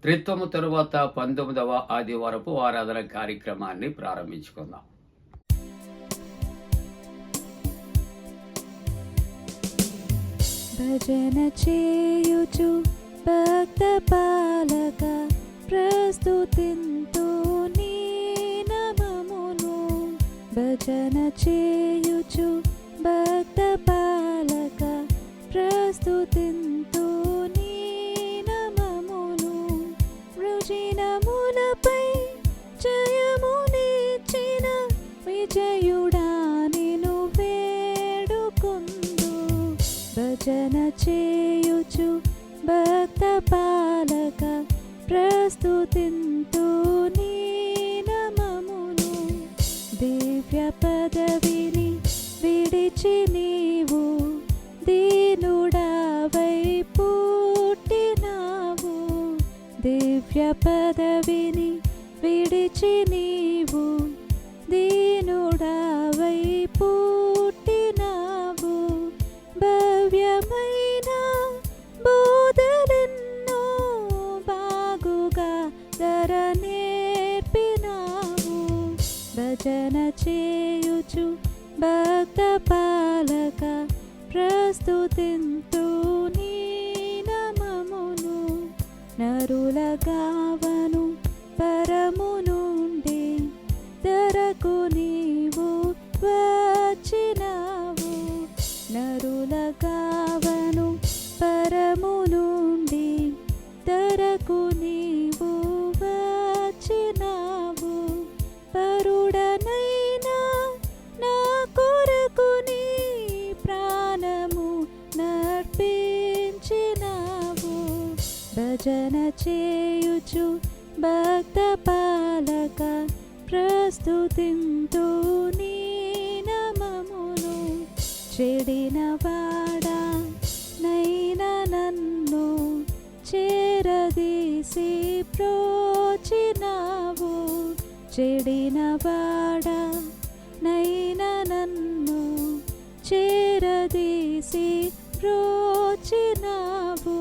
త్రిత్వము తరువాత 19వ ఆదివారపు ఆరాధన కార్యక్రమాన్ని ప్రారంభించుకుందాం. భజన చేయుచు భక్త పాలక ప్రస్తుతింతు నీ నామమును. భజన చేయుచు భక్త పాలక ప్రస్తుతింతు నీ నామమును. వృజినములపై జయమునిచ్చిన విజయుడా నిను వేడుకొందు. భజన చేయుచు భక్త పాలక ప్రస్తుతింతు నీ నామమును. దివ్య పదవిని విడిచి నీవు దీనుడవై పుట్టినావు. దివ్య పదవిని విడిచి నీవు దీనుడవై పుట్టినావు. భవ్యమైన బోధలెన్నో బాగుగా ధర నేర్పినావు. భజన చేయుచు భక్త పాలక ప్రస్తుతింతు నీ నామమును. నరుల గావను పరము నుండి ధరకు నీవు వచ్చినావు. నరుల గావను పరము నుండి ధరకు నీవు వచ్చినావు. పరుడనైనా నా కొరకు నీ ప్రాణము నర్పించినావు. భజన చేయుచు భక్త పాలక ప్రస్తుతింతు నీ నామమును. చెడిన వాడా నైనా నన్ను చేరదీసి ప్రోచినావు. చెడిన వాడా నైనా నన్ను చేరదీసి ప్రోచినావు.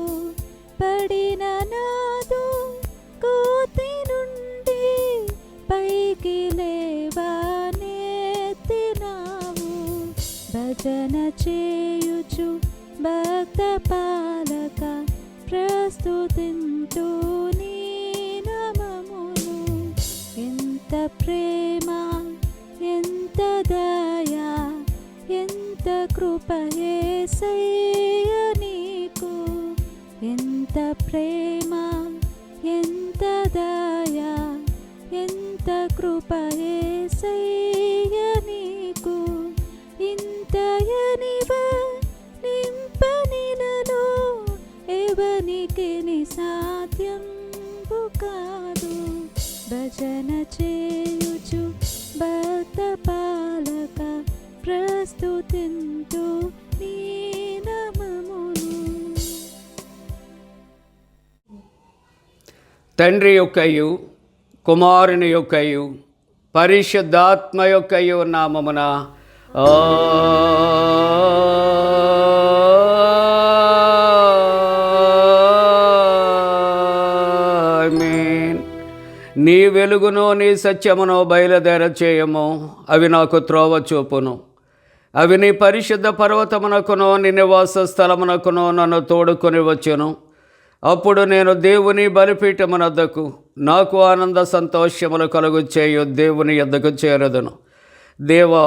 పడిన నాదు కోతి నుండి పైకి లేవనెత్తినావు. భజన చేయుచు భక్త పాలక ప్రస్తుతింతు నీ నామమును. ఎంత ప్రేమ ఎంత దయా ఎంత కృప యేసయ్య నీకు. ఎంత ప్రేమ ఎంత దయా ఎంత కృప యేసయ్య నీకు. ఇంతయనివ నింపనిలలో ఎవనికి సాధ్యంబు కాదు. భజన చేయుచు భక్త పాలక ప్రస్తుతింతు నీ నామమును. తండ్రి యొక్కయు కుమారుని యొక్కయు పరిశుద్ధాత్మ యొక్కయు నామమున ఆమేన్. నీ వెలుగును నీ సత్యమును బయలుదేర చేయము. అవి నాకు త్రోవ చూపును. అవి నీ పరిశుద్ధ పర్వతమునకును నీ నివాస స్థలమునకును నన్ను తోడుకొని వచ్చును. అప్పుడు నేను దేవుని బలిపీఠమునద్దకు నాకు ఆనంద సంతోషములు కలుగు చేయు దేవుని యొద్దకు చేరదును. దేవా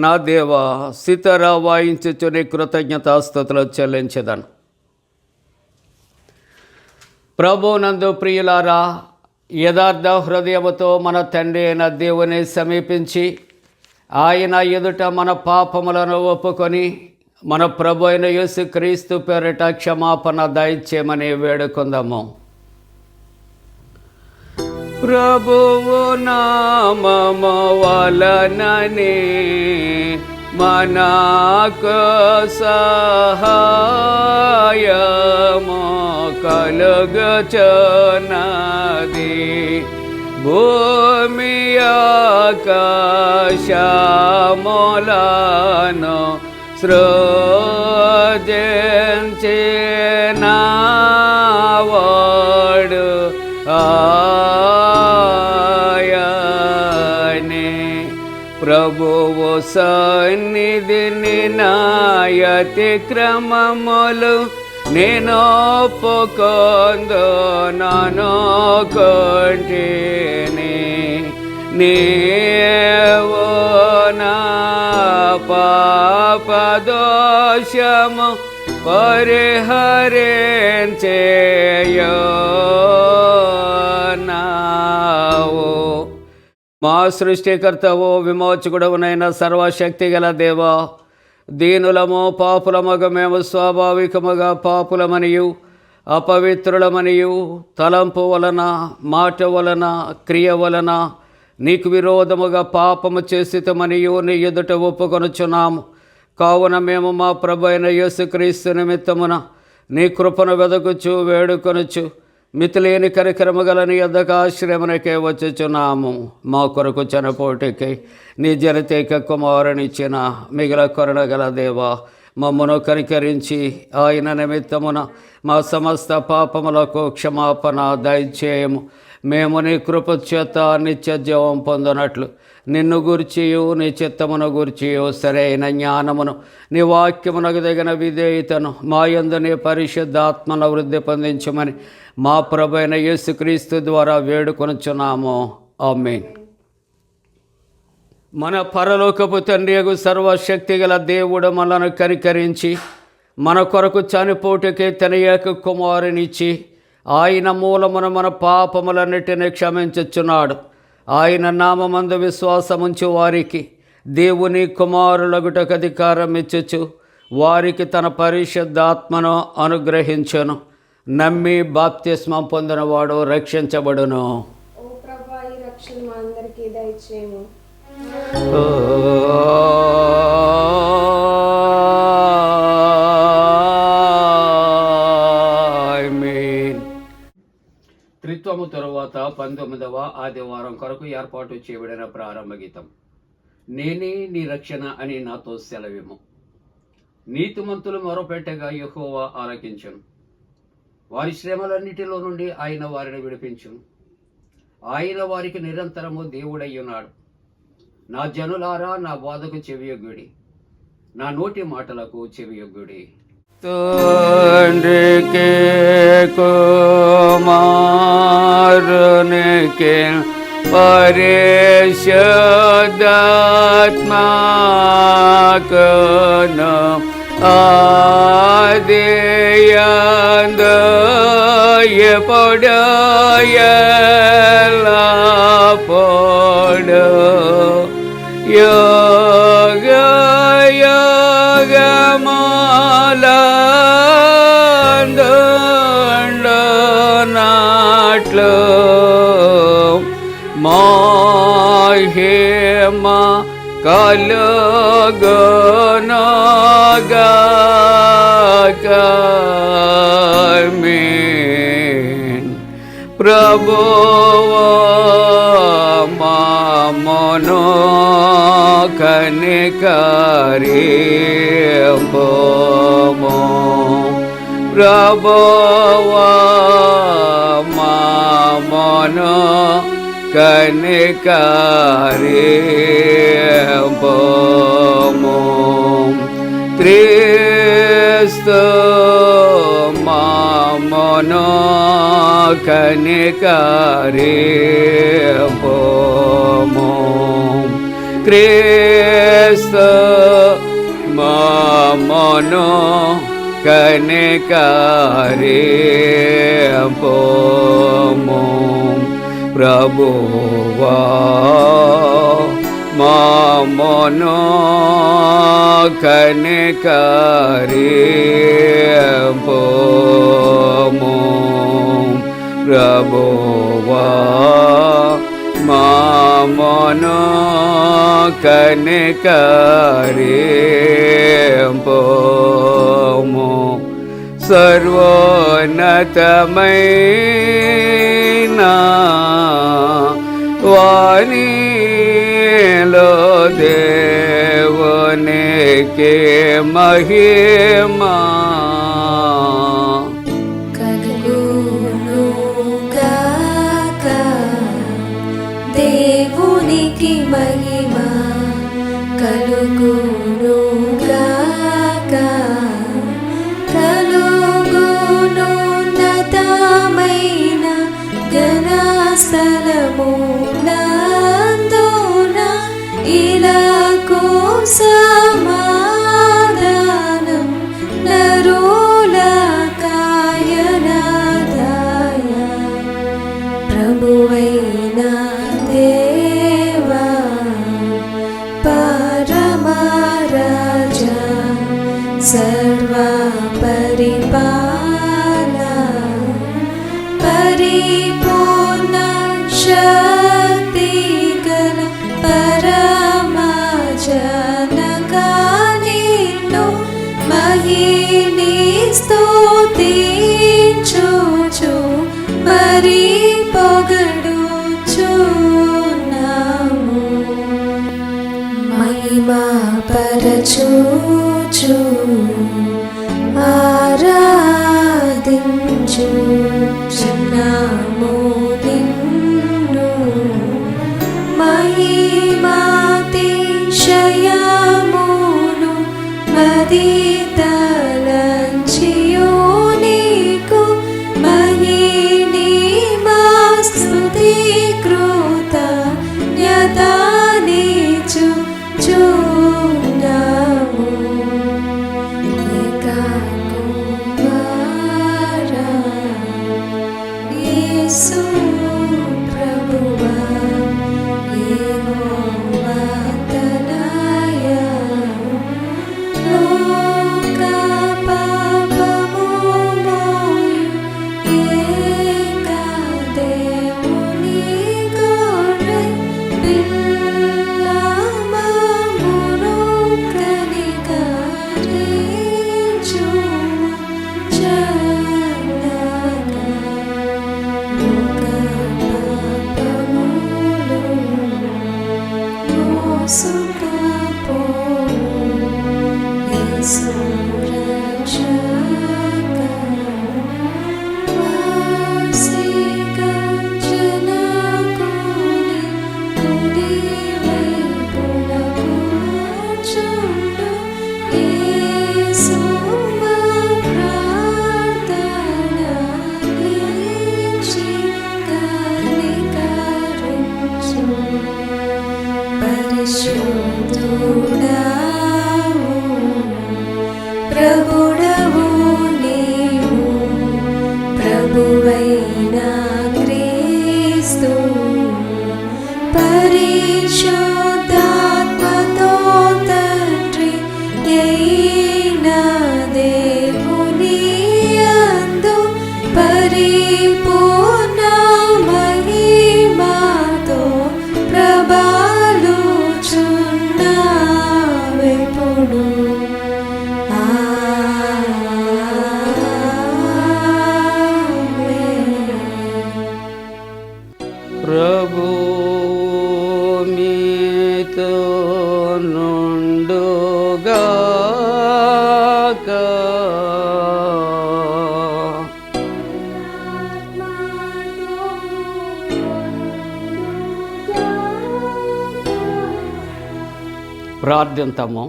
నా దేవా, సితార వాయించుచు నీ కృతజ్ఞతాస్తుతులు చెల్లించెదను. ప్రభునందు ప్రియులారా, యథార్థ హృదయముతో మన తండ్రి అయిన దేవుని సమీపించి ఆయన ఎదుట మన పాపములను ఒప్పుకొని మన ప్రభు అయిన యేసుక్రీస్తు పేరిట క్షమాపణ దయచేయమని వేడుకుందాము. ప్రభువు నామము వలననే మనకు సహాయము కలుగుచున్నది. భూమి ఆకాశములను సృజించినవాడు ఆయనే ప్రభువు సన్నిధిని నాయతి క్రమములు నేను ఒప్పుకొందు నన్ను కొంటిని నీవు నా పాపదోషము పరిహరించేయనావు. మా సృష్టికర్తవు విమోచకుడవునైన సర్వశక్తి గల దేవా, దీనులము పాపులమగు మేము స్వాభావికముగా పాపులమనియు అపవిత్రులమనియు తలంపు వలన మాట వలన క్రియ వలన నీకు విరోధముగా పాపము చేసితమనియు నీ ఎదుట ఒప్పుకొనుచున్నాము. కావున మేము మా ప్రభు అయిన యేసుక్రీస్తు నిమిత్తమున నీ కృపను వెదకుచు వేడుకొనుచు మితిలేని కరికరము గల నీ యొద్దకు ఆశ్రయమునకే వచ్చుచున్నాము. మా కొరకు చనిపోటికై నీ జనతేక కుమారునిచ్చిన మిగిల కరుణగల దేవా, మమ్మను కనికరించి ఆయన నిమిత్తమున మా సమస్త పాపములకు క్షమాపణ దయచేయము. మేము నీ కృప చేత నిత్య జీవం పొందినట్లు నిన్ను గూర్చియు నీ చిత్తమును గూర్చియు సరైన జ్ఞానమును నీ వాక్యమునకు తగిన విధేయతను మా యందు నీ పరిశుద్ధాత్మను వృద్ధి పొందించమని మా ప్రభువైన యేసుక్రీస్తు ద్వారా వేడుకొనుచున్నాము. ఆమేన్. మన పరలోకపు తండ్రియగు సర్వశక్తి గల దేవుడు మనను కనికరించి మన కొరకు చనిపోటుకే తన ఏక కుమారునిచ్చి ఆయన మూలమున మన పాపములన్నిటిని క్షమించుచున్నాడు. ఆయన నామమందు విశ్వాసముంచు వారికి దేవుని కుమారులగుటకు అధికారం ఇచ్చుచు వారికి తన పరిశుద్ధాత్మను అనుగ్రహించును. నమ్మి బాప్తిస్మం పొందినవాడు రక్షించబడును. ఓ ప్రభువా, ఈ రక్షణ మా అందరికీ దయచేయము. త్రిత్వము తరువాత 19వ ఆదివారం కొరకు ఏర్పాటు చేయబడిన ప్రారంభ గీతం. నేనే నీ రక్షణ అని నాతో సెలవిము. నీతిమంతులు మొరపెట్టగా యెహోవా ఆలకించును. వారి శ్రమలన్నిటిలో నుండి ఆయన వారిని విడిపించును. ఆయన వారికి నిరంతరము దేవుడయ్యున్నాడు. నా జనులారా, నా బోధకు చెవియొగ్గుడి, నా నోటి మాటలకు చెవియొగ్గుడి. తండ్రికి కుమారునికి పరిశుద్ధాత్మకును ఆదియందు ఎప్పుడు ఎల్లప్పుడు యుగ యుగములందుండునట్లు మహిమ కలుగునుగాక. ఆమేన్. ప్రభువా మమ్మును కనికరింపుము. ప్రభువా మమ్మును కనికరింపుము. క్రీస్తు మమ్మును కనికరింపుము. క్రీస్తు మమ్మును కనికరింపుము. ప్రభువా మమ్మును కనికరింపుము. ప్రభువా మమ్మును కనికరింపుము. సర్వోన్నతమైన వానిలో దేవునికి మహిమా కలుగునుగాక. దేవునికి మహిమ కలుగునుగాక కలుగునున్నతమైన ఘనస్థలమునందున ఇలకు సమాధానం నరులకాయనదాయ ప్రభువైన దేవా పరమరాజా సర్వ పరిపాల పరిపూర్ణ శక్తి గల పరమజనకా నిన్ను మహిని స్తుతించుచు మరి పొగడుచున్నాము మహిమా పరచుచు ఆరాధించుచున్నాము నిన్ను మహిమాతిశయమును మదితలంచియు నీకు మహిని మా స్తుతి కృతజ్ఞతానిచుచున్నాము ఏకకుమారా యేసు ప్రభువా యెహోవా తనయా లోక పాపము మోయు ఏక దేవుని గొర్రె పిల్లమమును కనికరించుము చల్లగా లోక పాపములు మోసుకపోవు యేసు రక్షక వాసిక జనకుని కుడివైపున కూర్చుండు యేసు మా ప్రార్థన ఆలకించి కనికరించు పరిశుద్ధుడావు ప్రభుడవు నీవు ప్రభువైన క్రీస్తు పరిశుద్ధాత్మతో తండ్రి అయిన దేవుని యందు పరిపూర్ణ మహిమతో ప్రభాలుచున్నావెప్పుడు ప్రభు మీతో నుండుగాక ప్రార్థింతము.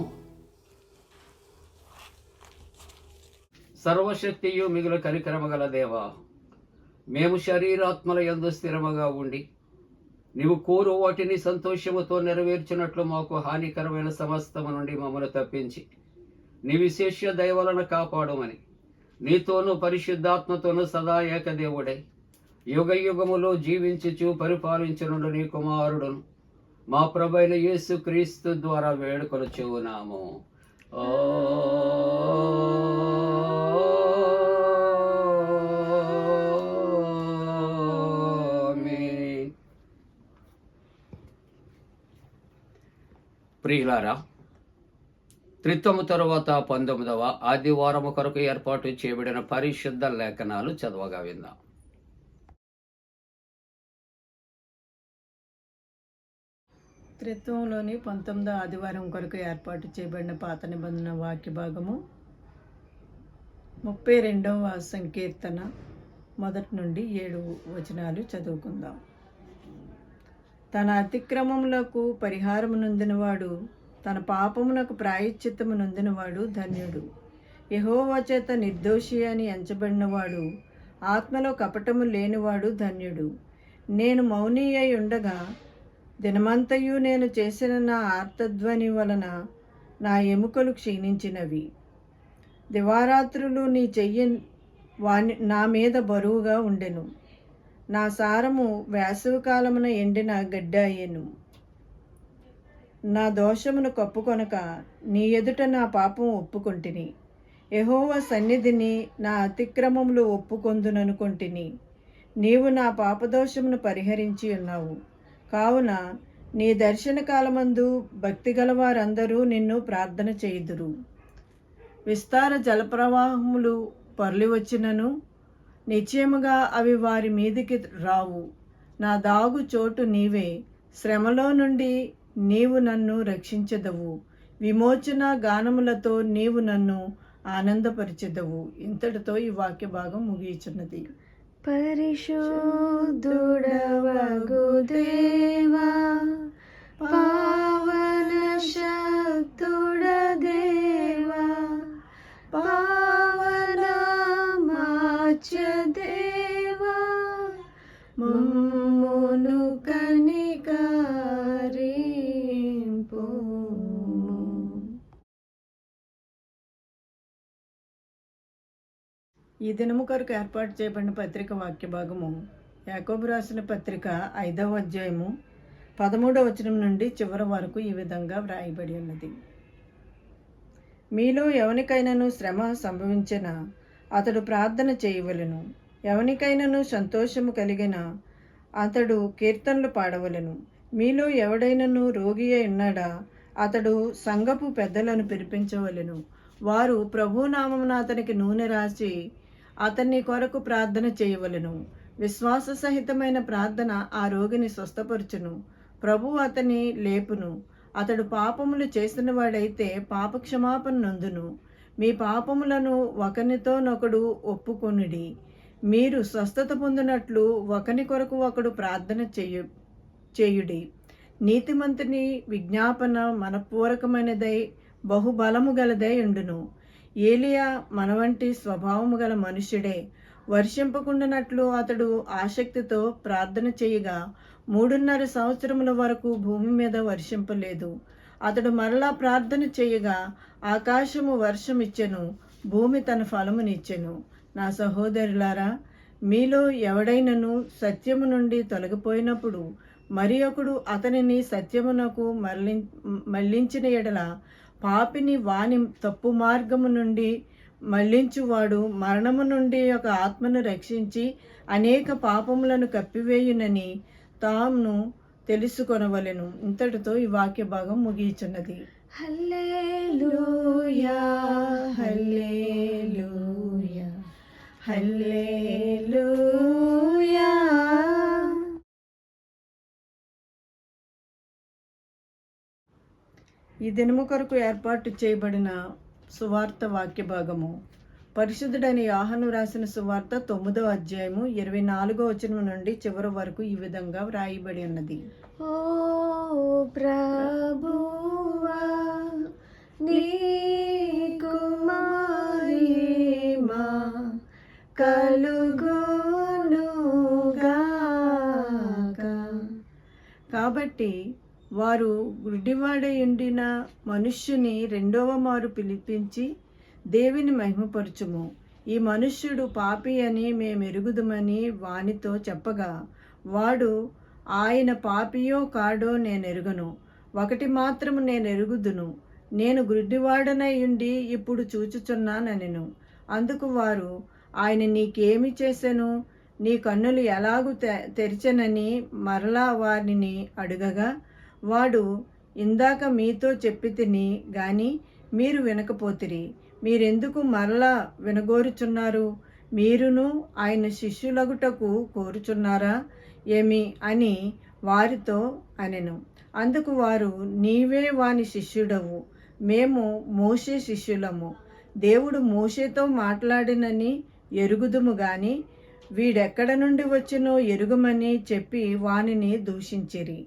సర్వశక్తియు మిగులు కనికరమగల దేవా, మేము శరీరాత్మల యందు స్థిరముగా ఉండి నీవు కోరు వాటిని సంతోషముతో నెరవేర్చినట్లు మాకు హానికరమైన సమస్తము నుండి మమ్మల్ని తప్పించి నీ విశేష దయవలన కాపాడమని నీతోనూ పరిశుద్ధాత్మతోనూ సదా ఏకదేవుడై యుగ యుగములో జీవించుచు పరిపాలించునుడు నీ కుమారుడును మా ప్రభైన యేసు క్రీస్తు ద్వారా వేడుకొనుచున్నాము. ఆమేన్. ప్రియులారా, త్రిత్వము తరువాత 19వ ఆదివారము కొరకు ఏర్పాటు చేయబడిన పరిశుద్ధ లేఖనాలు చదవగా విందాం. త్రిత్వంలోని 19వ ఆదివారం కొరకు ఏర్పాటు చేయబడిన పాత నిబంధన వాక్య భాగము 32వ సంకీర్తన 1 నుండి 7 వచనాలు చదువుకుందాం. తన అతిక్రమములకు పరిహారము నొందినవాడు, తన పాపమునకు ప్రాయశ్చిత్తము నొందినవాడు ధన్యుడు. యెహోవా చేత నిర్దోషి అని ఎంచబడినవాడు, ఆత్మలో కపటము లేనివాడు ధన్యుడు. నేను మౌని అయి ఉండగా దినమంతయు నేను చేసిన నా ఆర్తధ్వని వలన నా ఎముకలు క్షీణించినవి. దివారాత్రులు నీ చెయ్యి నా మీద బరువుగా ఉండెను. నా సారము వేసవికాలమున ఎండిన గడ్డాయెను. నా దోషమును కప్పుకొనక నీ ఎదుట నా పాపం ఒప్పుకొంటిని. యెహోవా సన్నిధిని నా అతిక్రమములు ఒప్పుకొందుననుకొంటిని. నీవు నా పాపదోషమును పరిహరించి ఉన్నావు. కావున నీ దర్శన కాలమందు భక్తిగల వారందరూ నిన్ను ప్రార్థన చేయుదురు. విస్తార జలప్రవాహములు పొర్లి వచ్చినను నిశ్చయముగా అవి వారి మీదికి రావు. నా దాగు చోటు నీవే. శ్రమలో నుండి నీవు నన్ను రక్షించెదవు. విమోచన గానములతో నీవు నన్ను ఆనందపరిచెదవు. ఇంతటితో ఈ వాక్య భాగం ముగియుచున్నది. పరిశుద్ధుడవగు దేవా, పావన శక్తుడ దేవా, పావన మాచ్య దేవా, మమ్మును కనికరింపు. ఈ దినము కొరకు ఏర్పాటు చేయబడిన పత్రిక వాక్య భాగము యాకోబు రాసిన పత్రిక 5వ అధ్యాయము 13వ వచనం నుండి చివరి వరకు ఈ విధంగా వ్రాయబడి ఉన్నది. మీలో ఎవనికైనాను శ్రమ సంభవించిన అతడు ప్రార్థన చేయవలెను. ఎవనికైనాను సంతోషము కలిగిన అతడు కీర్తనలు పాడవలెను. మీలో ఎవడైనను రోగి అయి ఉన్నాడా అతడు సంఘపు పెద్దలను పిలిపించవలెను. వారు ప్రభునామమున అతనికి నూనె రాసి అతన్ని కొరకు ప్రార్థన చేయవలెను. విశ్వాస సహితమైన ప్రార్థన ఆ రోగిని స్వస్థపరచును. ప్రభు అతని లేపును. అతడు పాపములు చేసిన వాడైతే పాపక్షమాపణ నొందును. మీ పాపములను ఒకనితోనొకడు ఒప్పుకొనుడి. మీరు స్వస్థత పొందినట్లు ఒకని కొరకు ఒకడు ప్రార్థన చేయుడి. నీతిమంతుని విజ్ఞాపన మనపూర్వకమైనదై బహుబలము గలదై ఉండును. ఏలియా మన వంటి స్వభావము గల మనుష్యుడే. వర్షింపకుండానట్లు అతడు ఆసక్తితో ప్రార్థన చేయగా 3.5 సంవత్సరముల వరకు భూమి మీద వర్షింపలేదు. అతడు మరలా ప్రార్థన చేయగా ఆకాశము వర్షం ఇచ్చెను, భూమి తన ఫలమునిచ్చెను. నా సహోదరులారా, మీలో ఎవడైనను సత్యము నుండి తొలగిపోయినప్పుడు మరి ఒకడు అతనిని సత్యమునకు మళ్లించిన ఎడల పాపిని వాని తప్పు మార్గము నుండి మళ్లించువాడు మరణము నుండి ఒక ఆత్మను రక్షించి అనేక పాపములను కప్పివేయునని తాను తెలుసుకొనవలెను. ఇంతటితో ఈ వాక్య భాగం ముగియుచున్నది. హల్లెలూయా, హల్లెలూయా, హల్లెలూయా. ఈ దినము కొరకు ఏర్పాటు చేయబడిన సువార్త వాక్య భాగము పరిశుద్ధుడని యోహాను రాసిన సువార్త 9వ అధ్యాయము 24వ వచనం నుండి చివరి వరకు ఈ విధంగా వ్రాయబడి ఉన్నది. ఓ ప్రభువా, నీకు మహిమ కలుగునుగాక. కాబట్టి వారు గుడ్డివాడై ఉండిన మనుష్యుని రెండవ మారు పిలిపించి దేవుని మహిమపరచుము. ఈ మనుష్యుడు పాపి అని మేమెరుగుదుమని వానితో చెప్పగా వాడు, ఆయన పాపియో కాడో నేనెరుగను. ఒకటి మాత్రము నేనెరుగుదును, నేను గుడ్డివాడనై ఉండి ఇప్పుడు చూచుచున్నానెను. అందుకు వారు, ఆయన నీకేమి చేసెను? నీ కన్నులు ఎలాగు తెరిచెనని మరలా వారిని అడుగగా వాడు, ఇందాక మీతో చెప్పి తిని గాని మీరు వినకపోతిరి. మీరెందుకు మరలా వినగోరుచున్నారు? మీరును ఆయన శిష్యులగుటకు కోరుచున్నారా ఏమి అని వారితో అనెను. అందుకు వారు, నీవే వాని శిష్యుడవు, మేము మోషే శిష్యులము. దేవుడు మోషేతో మాట్లాడినని ఎరుగుదుము గాని వీడెక్కడ నుండి వచ్చినో ఎరుగుమని చెప్పి వానిని దూషించిరి.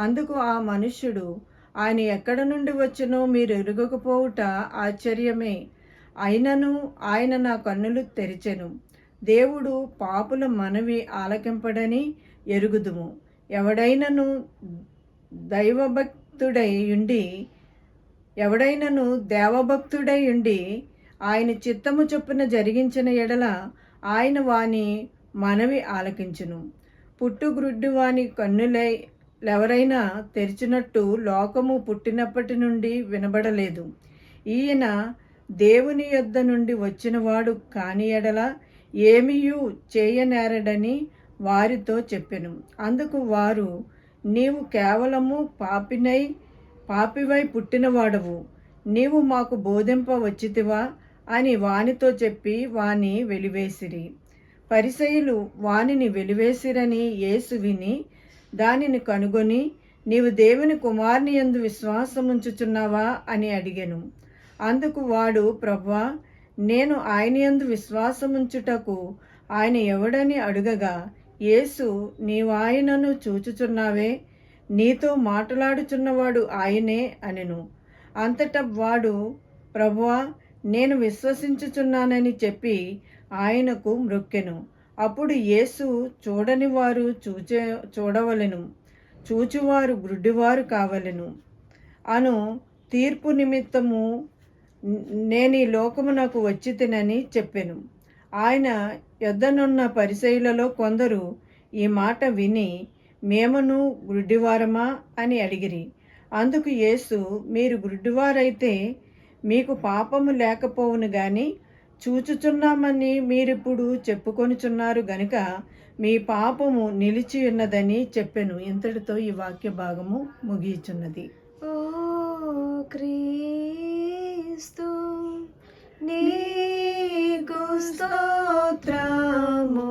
అందుకు ఆ మనుష్యుడు, ఆయన ఎక్కడ నుండి వచ్చునో మీరు ఎరుగకపోవుట ఆశ్చర్యమే. అయినను ఆయన నా కన్నులు తెరిచెను. దేవుడు పాపుల మనవి ఆలకింపడని ఎరుగుదుము. ఎవడైనను దేవభక్తుడై ఉండి ఆయన చిత్తము చొప్పున జరిగించిన ఎడల ఆయన వాని మనవి ఆలకించును. పుట్టుగ్రుడ్డి వాని కన్నులెవరైనా తెరిచినట్టు లోకము పుట్టినప్పటి నుండి వినబడలేదు. ఈయన దేవుని యొద్ద నుండి వచ్చినవాడు కాని ఎడల ఏమీయూ చేయనేరడని వారితో చెప్పెను. అందుకు వారు, నీవు కేవలము పాపివై పుట్టినవాడవు, నీవు మాకు బోధింప వచ్చితివా అని వానితో చెప్పి వాని వెలివేసిరి. పరిసయ్యులు వానిని వెలివేసిరని యేసు విని దానిని కనుగొని, నీవు దేవుని కుమారుని యందు విశ్వాసముంచుచున్నావా అని అడిగెను. అందుకు వాడు, ప్రభువా, నేను ఆయన యందు విశ్వాసముంచుటకు ఆయన ఎవడని అడుగగా, యేసు, నీవు ఆయనను చూచుచున్నావే, నీతో మాట్లాడుచున్నవాడు ఆయనే అనెను. అంతటా వాడు, ప్రభువా, నేను విశ్వసించుచున్నానని చెప్పి ఆయనకు మ్రొక్కెను. అప్పుడు యేసు, చూడని వారు చూడవలెను, చూచువారు గ్రుడ్డివారు కావలెను అను తీర్పు నిమిత్తము నేను ఈ లోకమునకు వచ్చి తినని చెప్పెను. ఆయన యొద్దనున్న పరిసయ్యులలో కొందరు ఈ మాట విని, మేమును గ్రుడ్డివారమా అని అడిగిరి. అందుకు యేసు, మీరు గ్రుడ్డివారైతే మీకు పాపము లేకపోవును గాని చూచుచున్నామని మీరిప్పుడు చెప్పుకొనుచున్నారు గనుక మీ పాపము నిలిచి ఉన్నదని చెప్పెను. ఇంతటితో ఈ వాక్య భాగము ముగియుచున్నది. ఓ క్రీస్తు నీకు స్తోత్రము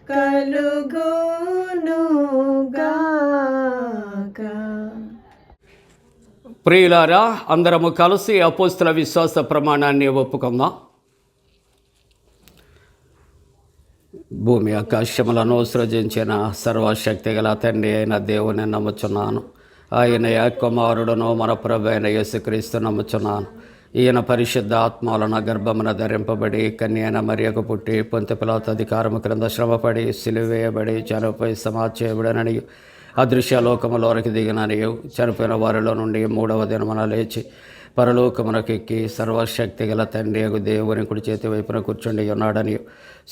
కలుగునుగాక. ప్రియులారా, అందరము కలిసి అపోస్తల విశ్వాస ప్రమాణాన్ని ఒప్పుకుందాం. భూమి ఆకాశములను సృజించిన సర్వశక్తి గల తండ్రి అయిన దేవుని నమ్ముచున్నాను. ఆయన కుమారుడును మన ప్రభు అయిన యేసుక్రీస్తు నమ్ముచున్నాను. ఈయన పరిశుద్ధ ఆత్మలన గర్భమున ధరింపబడి కన్యైన మరియకు పుట్టి పొంతి పిలాతు అధికారము క్రింద శ్రమపడి సిలువేయబడి చనిపోయి సమాధి చేయబడనని అదృశ్యలోకములోనికి దిగిననియు చనిపోయిన వారిలో నుండి మూడవ దినమున లేచి పరలోకమునకెక్కి సర్వశక్తి గల తండ్రి దేవుని కుడి చేతి వైపున కూర్చుండి ఉన్నాడని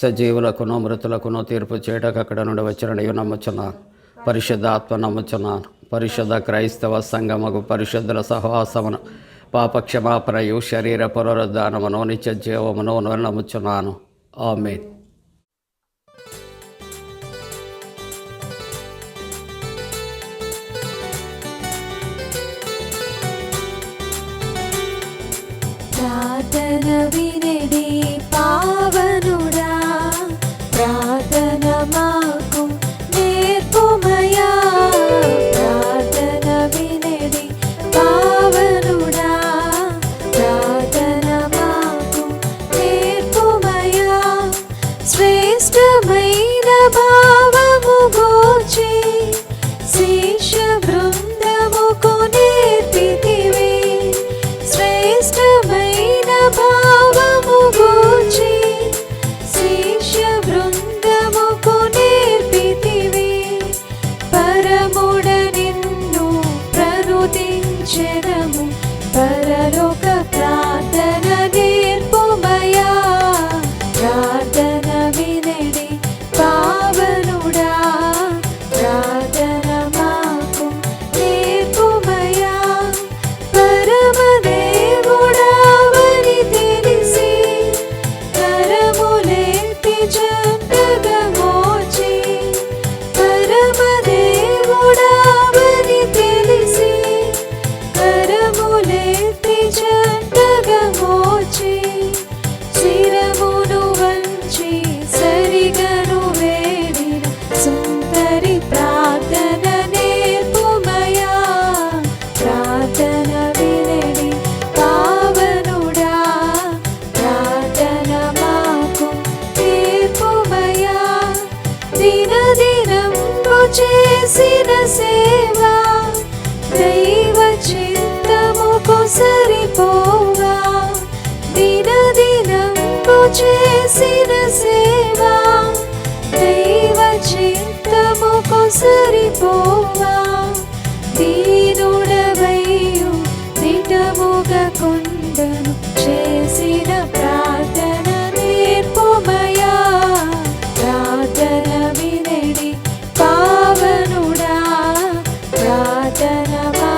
సజీవులకును మృతులకును తీర్పు చేయటకు అక్కడ నుండి వచ్చిననియు నమ్ముచున్నాను. పరిశుద్ధ ఆత్మ నమ్ముచున్నాను. పరిశుద్ధ క్రైస్తవ సంఘముకు పరిశుద్ధుల సహవాసమును పాపక్షమాపణయు శరీర పునరుద్ధానమును నిత్య జీవమును నమ్ముచున్నాను. ఆమేన్. ప్రార్థన వినడి పావనుడా, ప్రార్థన మాకు నేర్పుమయా. ప్రార్థన వినడి పావనుడా, ప్రార్థన మాకు నేర్పుమయా. శ్రేష్టమైన భావము గూర్చి శిష్య బృందముకు నేర్పితివి. శ్రేష్టమైన భావము గూర్చి శిష్య బృందముకు నేర్పితివి. పరముడ నిన్ను ప్రనుతించెదము, పరలోక ప్రార్థన నేర్పుమయా. ప్రార్థన వినడి పావనుడా, ప్రార్థన మాకు నేర్పుమయా. పరమదేవుడావని తెలిసి కరములెత్తి జంటగా మోచి. పరమదేవుడావని తెలిసి కరములెత్తి జంటగా మోచి. శిరమును వంచి సరిగను వేడిన సుందరి ప్రార్థన నేర్పుమయా. ప్రార్థన వినడి పావనుడా, ప్రార్థన మాకు నేర్పుమయా. దినదినంబు చేసిన సేవ చేసిన సేవా దైవ చిత్తముకు సరిపోవా దీనుడవయ్యు దిటముగా కొండను చేసిన ప్రార్థన నేర్పుమయా ప్రార్థన వినడి పావనుడా ప్రార్థన మా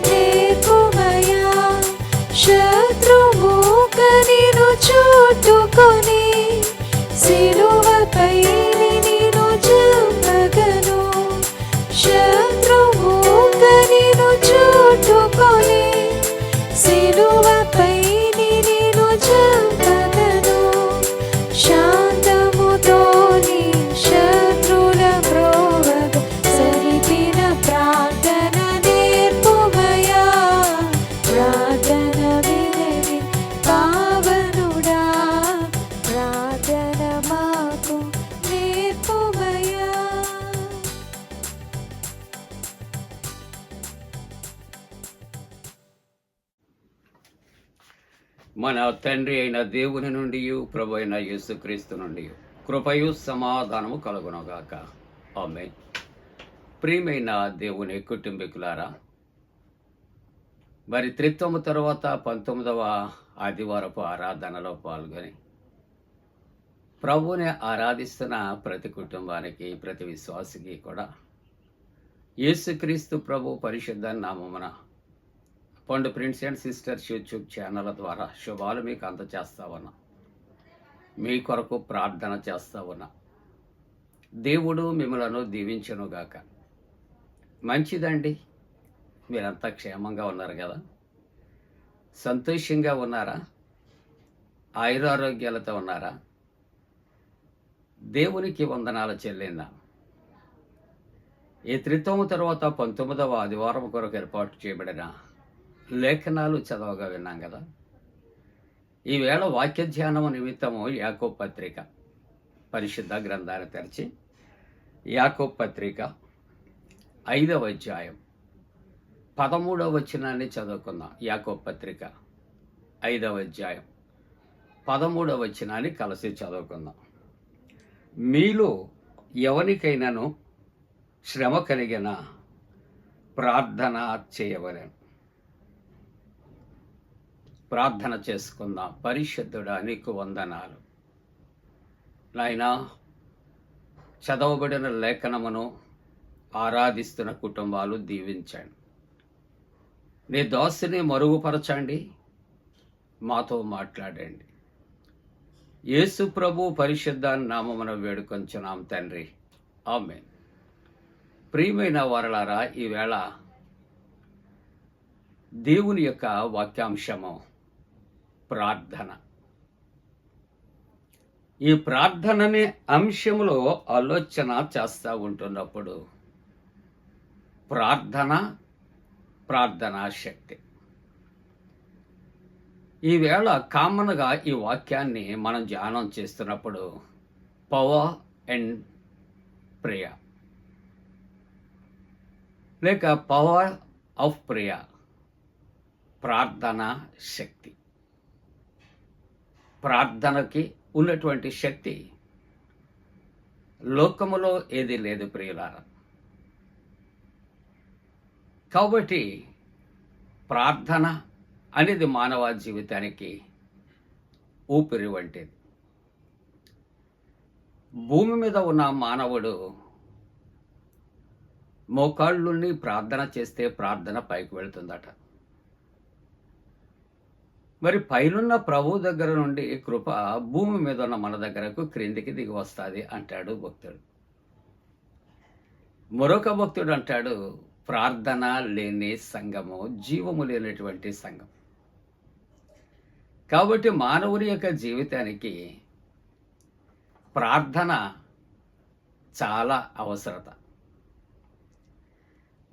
నేర్పుమయా శత్రుమూక నిను చుట్టుకొని సిలువపై నిను చంపగను శత్రుమూక నిను చుట్టుకొని సిలువపై నిను చంపగను శాంతముతోని శత్రుల బ్రోవగ సరిపిన ప్రార్థన నేర్పుమయా ప్రార్థన వినడి పావనుడా ప్రార్థన మాకు నేర్పుమయా. మన తండ్రి అయిన దేవుని నుండి ప్రభు అయిన యేసుక్రీస్తు నుండి కృపయు సమాధానము కలుగునుగాక. ఆమేన్. ప్రియమైన దేవుని కుటుంబీకులారా, మరి త్రిత్వము తరువాత 19వ ఆదివారపు ఆరాధనలో పాల్గొని ప్రభువుని ఆరాధిస్తున్న ప్రతి కుటుంబానికి, ప్రతి విశ్వాసికి కూడా యేసుక్రీస్తు ప్రభు పరిశుద్ధ నామమున పండు prince and sisters YouTube channel ద్వారా శుభాలు మీకు అందచేస్తా ఉన్నా. మీ కొరకు ప్రార్థన చేస్తా ఉన్నా. దేవుడు మిమ్మలను దీవించునుగాక. మంచిదండి, మీరంతా క్షేమంగా ఉన్నారు కదా, సంతోషంగా ఉన్నారా, ఆయురారోగ్యాలతో ఉన్నారా? దేవునికి వందనాలు చెల్లిందా. ఈ త్రిత్వము తర్వాత 19వ ఆదివారం కొరకు ఏర్పాటు చేయబడిన లేఖనాలు చదవగా విన్నాం కదా. ఈవేళ వాక్య ధ్యానము నిమిత్తము యాకోబు పత్రిక పరిశుద్ధ గ్రంథాన్ని తెరిచి యాకోబు పత్రిక 5వ అధ్యాయం 13వ వచనాన్ని చదువుకుందాం. యాకోబు పత్రిక 5వ అధ్యాయం 13వ వచనాన్ని కలిసి చదువుకుందాం. మీలో ఎవరికైనాను శ్రమ కలిగిన ప్రార్థన చేయవలెను. ప్రార్థన చేసుకుందాం. పరిశుద్ధుడా, నీకు వందనాలు నాయనా. చదవబడిన లేఖనమును ఆరాధిస్తున్న కుటుంబాలు దీవించండి. నీ దాసుని మరుగుపరచండి, మాతో మాట్లాడండి. యేసు ప్రభు పరిశుద్ధ నామమున వేడుకొంచున్నాం తండ్రి. ఆమేన్. ప్రియమైన వారలారా, ఈవేళ దేవుని యొక్క వాక్యాంశము ప్రార్థన. ఈ ప్రార్థనని అంశంలో ఆలోచన చేస్తూ ఉంటున్నప్పుడు ప్రార్థనా శక్తి. ఈవేళ కామన్గా ఈ వాక్యాన్ని మనం ధ్యానం చేస్తున్నప్పుడు పవర్ అండ్ ప్రేయర్ లేక పవర్ ఆఫ్ ప్రేయర్, ప్రార్థనా శక్తి. ప్రార్థనకి ఉన్నటువంటి శక్తి లోకములో ఏది లేదు ప్రియులారా. కాబట్టి ప్రార్థన అనేది మానవ జీవితానికి ఊపిరి వంటిది. భూమి మీద ఉన్న మానవుడు మోకాళ్ళుని ప్రార్థన చేస్తే ప్రార్థన పైకి వెళ్తుందట. మరి పైనున్న ప్రభు దగ్గర నుండి కృప భూమి మీద ఉన్న మన దగ్గరకు క్రిందికి దిగి వస్తుంది అంటాడు భక్తుడు. మరొక భక్తుడు అంటాడు, ప్రార్థన లేని సంఘము జీవము లేనటువంటి సంఘం. కాబట్టి మానవుని యొక్క జీవితానికి ప్రార్థన చాలా అవసరత.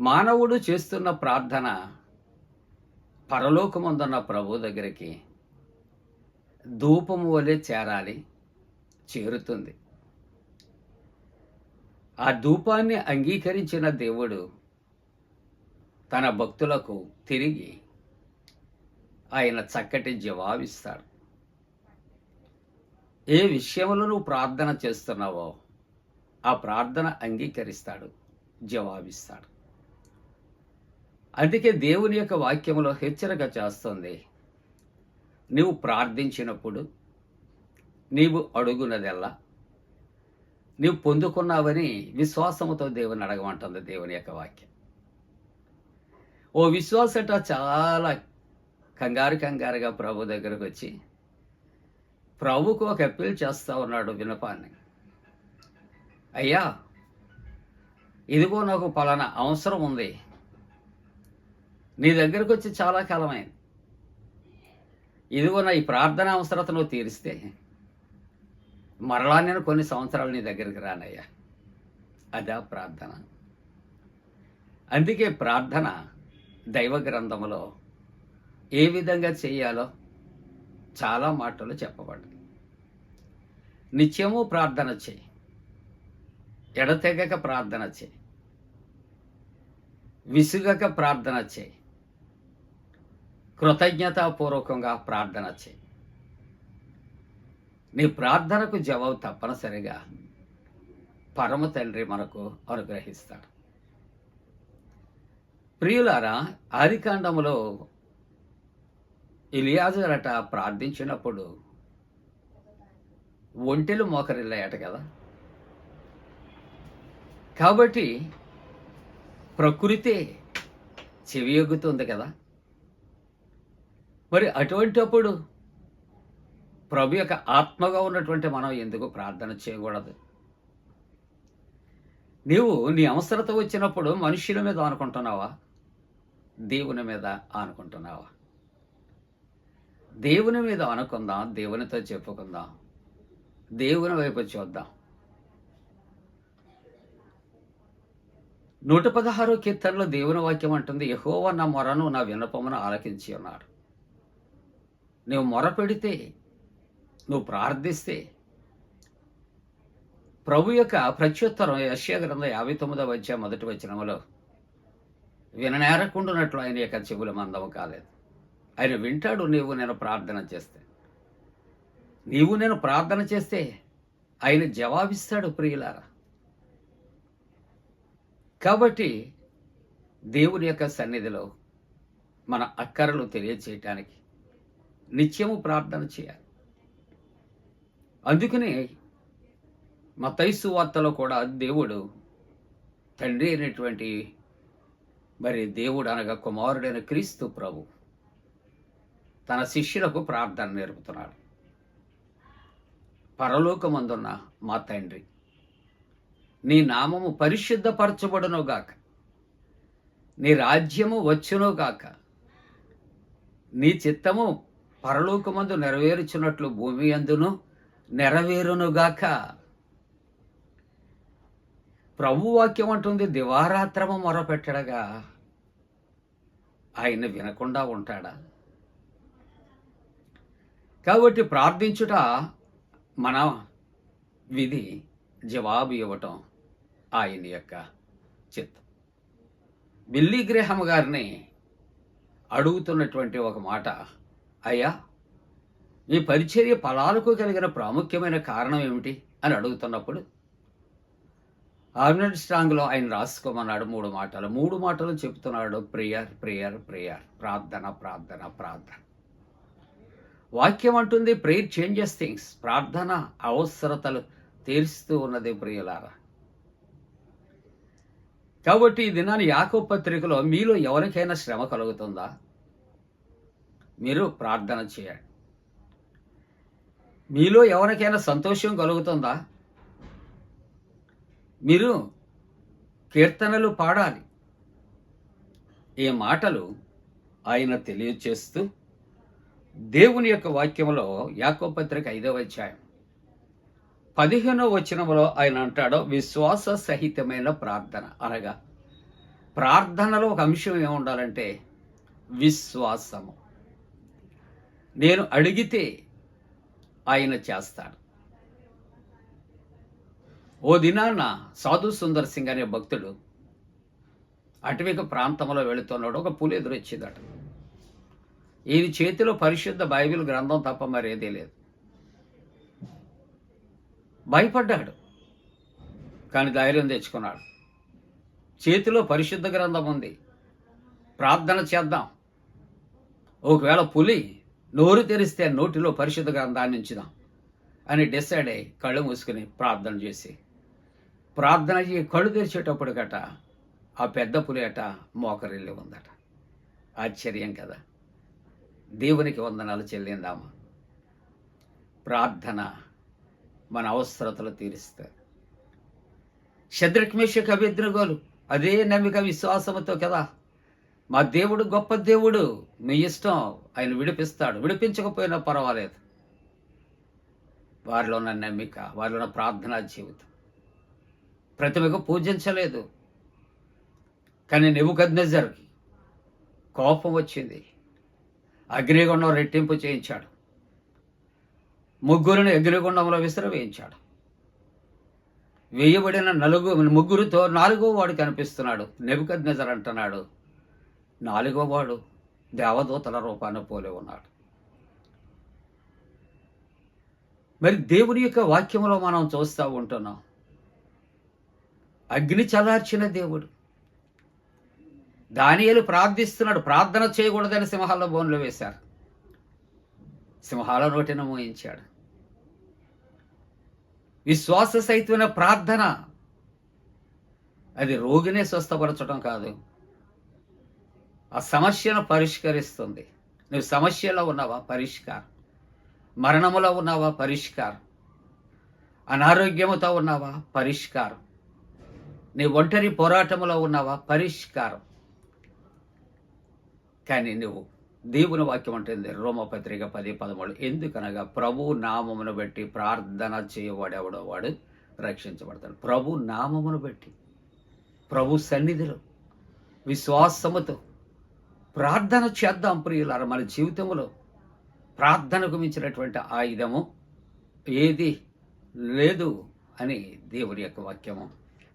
మానవుడు చేస్తున్న ప్రార్థన పరలోకమందున్న ప్రభు దగ్గరికి ధూపము వలె చేరాలి, చేరుతుంది. ఆ ధూపాన్ని అంగీకరించిన దేవుడు తన భక్తులకు తిరిగి ఆయన చక్కటి జవాబిస్తాడు. ఏ విషయంలో నువ్వు ప్రార్థన చేస్తున్నావో ఆ ప్రార్థన అంగీకరిస్తాడు, జవాబిస్తాడు. అందుకే దేవుని యొక్క వాక్యములో హెచ్చరిక చేస్తుంది, నీవు ప్రార్థించినప్పుడు నీవు అడుగునదెల్లా నీవు పొందుకున్నావని విశ్వాసముతో దేవుని అడగమంటుంది దేవుని యొక్క వాక్యం. ఓ విశ్వాసట చాలా కంగారుగా ప్రభు దగ్గరకు వచ్చి ప్రభుకు ఒక అప్పీల్ చేస్తూ ఉన్నాడు వినపాన్ని. అయ్యా, ఇదిగో నాకు పలానా అవసరం ఉంది, నీ దగ్గరకు వచ్చి చాలా కాలమైంది, ఇదిగో నా ఈ ప్రార్థన అవసరత నువ్వు తీరిస్తే మరలా నేను కొన్ని సంవత్సరాలు నీ దగ్గరికి రానయ్యా. అదా ప్రార్థన. అందుకే ప్రార్థన దైవ గ్రంథములో ఏ విధంగా చేయాలో చాలా మాటలు చెప్పబడ్డాయి. నిత్యము ప్రార్థన చేయి, ఎడతెగక ప్రార్థన చేయి, విసుగక ప్రార్థన చేయి, కృతజ్ఞతాపూర్వకంగా ప్రార్థన చేయి. నీ ప్రార్థనకు జవాబు తప్పనిసరిగా పరమ తండ్రి మనకు అనుగ్రహిస్తాడు. ప్రియులారా, ఆదికాండములో ఎలియాజరట ప్రార్థించినప్పుడు ఒంటెలు మోకరిల్లాయట కదా. కాబట్టి ప్రకృతి చెవియొగ్గుతుంది కదా. మరి అటువంటప్పుడు ప్రభు యొక్క ఆత్మగా ఉన్నటువంటి మనం ఎందుకు ప్రార్థన చేయకూడదు? నీవు నీ అవసరత వచ్చినప్పుడు మనుషుల మీద ఆనుకుంటున్నావా, దేవుని మీద ఆనుకుంటున్నావా? దేవుని మీద అనుకుందాం, దేవునితో చెప్పుకుందాం, దేవుని వైపు చూద్దాం. 116వ కీర్తనలో దేవుని వాక్యం అంటుంది, యెహోవా నా మొరను నా విన్నపమును ఆలకించి ఉన్నాడు. నువ్వు మొర పెడితే, నువ్వు ప్రార్థిస్తే ప్రభు యొక్క ప్రత్యుత్తరం యెషయా గ్రంథం 59వ అధ్యాయం 1వ వచనములో, విననేరకుండునట్లు ఆయన యొక్క చెవుల మందము కాలేదు. ఆయన వింటాడు నీవు నేను ప్రార్థన చేస్తే. నీవు నేను ప్రార్థన చేస్తే ఆయన జవాబిస్తాడు ప్రియులారా. కాబట్టి దేవుని యొక్క సన్నిధిలో మన అక్కరలు తెలియచేయటానికి నిత్యము ప్రార్థన చేయాలి. అందుకనే మత్తయి సువార్తలో కూడా దేవుడు తండ్రి అయినటువంటి దేవుడు అనగా కుమారుడైన క్రీస్తు ప్రభు తన శిష్యులకు ప్రార్థన నేర్పుతున్నాడు. పరలోకమందున్న మా తండ్రి, నీ నామము పరిశుద్ధపరచబడునుగాక, నీ రాజ్యము వచ్చునుగాక, నీ చిత్తము పరలోకమందు నెరవేర్చున్నట్లు భూమి అందును నెరవేరునుగాక. ప్రభు వాక్యం అంటుంది, దివారాత్రము మొరపెట్టడగా ఆయన వినకుండా ఉంటాడా? కాబట్టి ప్రార్థించుట మన విధి, జవాబు ఇవ్వటం ఆయన యొక్క చిత్తం. బిల్లీ గ్రేహం గారిని అడుగుతున్నటువంటి ఒక మాట, అయ్యా మీ పరిచర్య ఫలాలకు కలిగిన ప్రాముఖ్యమైన కారణం ఏమిటి అని అడుగుతున్నప్పుడు ఆర్నల్డ్ స్ట్రాంగ్లో ఆయన రాసుకోమన్నాడు 3 మాటలు చెప్తున్నాడు. ప్రేయర్ ప్రేయర్ ప్రేయర్, ప్రార్థన ప్రార్థన ప్రార్థన. వాక్యం అంటుంది ప్రేయర్ చేంజెస్ థింగ్స్. ప్రార్థన అవసరతలు తీరుస్తూ ఉన్నది ప్రియులారా. కాబట్టి ఈ దినాన్ని యాకోబు పత్రికలో మీలో ఎవరికైనా శ్రమ కలుగుతుందా, మీరు ప్రార్థన చేయండి. మీలో ఎవరికైనా సంతోషం కలుగుతుందా, మీరు కీర్తనలు పాడాలి. ఈ మాటలు ఆయన తెలియచేస్తూ దేవుని యొక్క వాక్యములో యాకోబు పత్రిక 5వ అధ్యాయం 15వ వచనములో ఆయన అంటాడు, విశ్వాస సహితమైన ప్రార్థన. అనగా ప్రార్థనలో ఒక అంశం ఏముండాలంటే విశ్వాసము. నేను అడిగితే ఆయన చేస్తాడు. ఓ దినాన సాధు సుందర్ సింగ్ అనే భక్తుడు అటవిక ప్రాంతంలో వెళుతున్నాడు. ఒక పులి ఎదురొచ్చిందట. ఈయన చేతిలో పరిశుద్ధ బైబిల్ గ్రంథం తప్ప మరేదీ లేదు. భయపడ్డాడు, కానీ ధైర్యం తెచ్చుకున్నాడు. చేతిలో పరిశుద్ధ గ్రంథం ఉంది, ప్రార్థన చేద్దాం. ఒకవేళ పులి నోరు తెరిస్తే నోటిలో పరిశుద్ధ గ్రంథాన్ని ఉంచుదాం అని డిసైడ్ అయ్యి కళ్ళు మూసుకుని ప్రార్థన చేసి, ప్రార్థన చేసి కళ్ళు తెరిచేటప్పుడు గట ఆ పెద్ద పులి అట మోకరిల్లి ఉందట. ఆశ్చర్యం కదా. దేవునికి వందనాలు చెల్లిందామా. ప్రార్థన మన అవసరతలు తీరుస్తుంది. షద్రక్ మేషక్ అబేద్నెగోలు అదే నమ్మిక విశ్వాసంతో కదా, మా దేవుడు గొప్ప దేవుడు, మీ ఇష్టం, ఆయన విడిపిస్తాడు, విడిపించకపోయినా పర్వాలేదు. వారిలో ఉన్న నమ్మిక, వారిలో ఉన్న ప్రార్థనా జీవితం. ప్రతిమకు పూజించలేదు, కానీ నెబుకద్నెజర్కి కోపం వచ్చింది. అగ్నిగుండం రెట్టింపు చేయించాడు, ముగ్గురిని అగ్నిగుండంలో విసిరవేయించాడు. వేయబడిన ముగ్గురితో 4వ వాడు కనిపిస్తున్నాడు. నెబుకద్నెజర్ అంటున్నాడు, 4వ వాడు దేవదూతల రూపాన్ని పోలి ఉన్నాడు. మరి దేవుని యొక్క వాక్యంలో మనం చూస్తూ ఉంటున్నాం, అగ్ని చల్లార్చిన దేవుడు. దానియేలు ప్రార్థిస్తున్నాడు, ప్రార్థన చేయకూడదని సింహాల బోన్లో వేశారు, సింహాల నోటిని మోయించాడు. విశ్వాస సహితమైన ప్రార్థన అది రోగినే స్వస్థపరచడం కాదు, ఆ సమస్యను పరిష్కరిస్తుంది. నువ్వు సమస్యలో ఉన్నావా? పరిష్కారం. మరణములో ఉన్నావా? పరిష్కారం. అనారోగ్యముతో ఉన్నావా? పరిష్కారం. నీ ఒంటరి పోరాటములో ఉన్నావా? పరిష్కారం. కానీ నువ్వు దేవుని వాక్యం అంటుంది రోమపత్రిక 10:13, ఎందుకనగా ప్రభు నామమును బట్టి ప్రార్థన చేయవాడెవడో వాడు రక్షించబడతాడు. ప్రభు నామమును బట్టి, ప్రభు సన్నిధిలో విశ్వాసముతో ప్రార్థన చేద్దాం ప్రియులారా. మన జీవితంలో ప్రార్థనకు మించినటువంటి ఆయుధము ఏది లేదు అని దేవుని యొక్క వాక్యము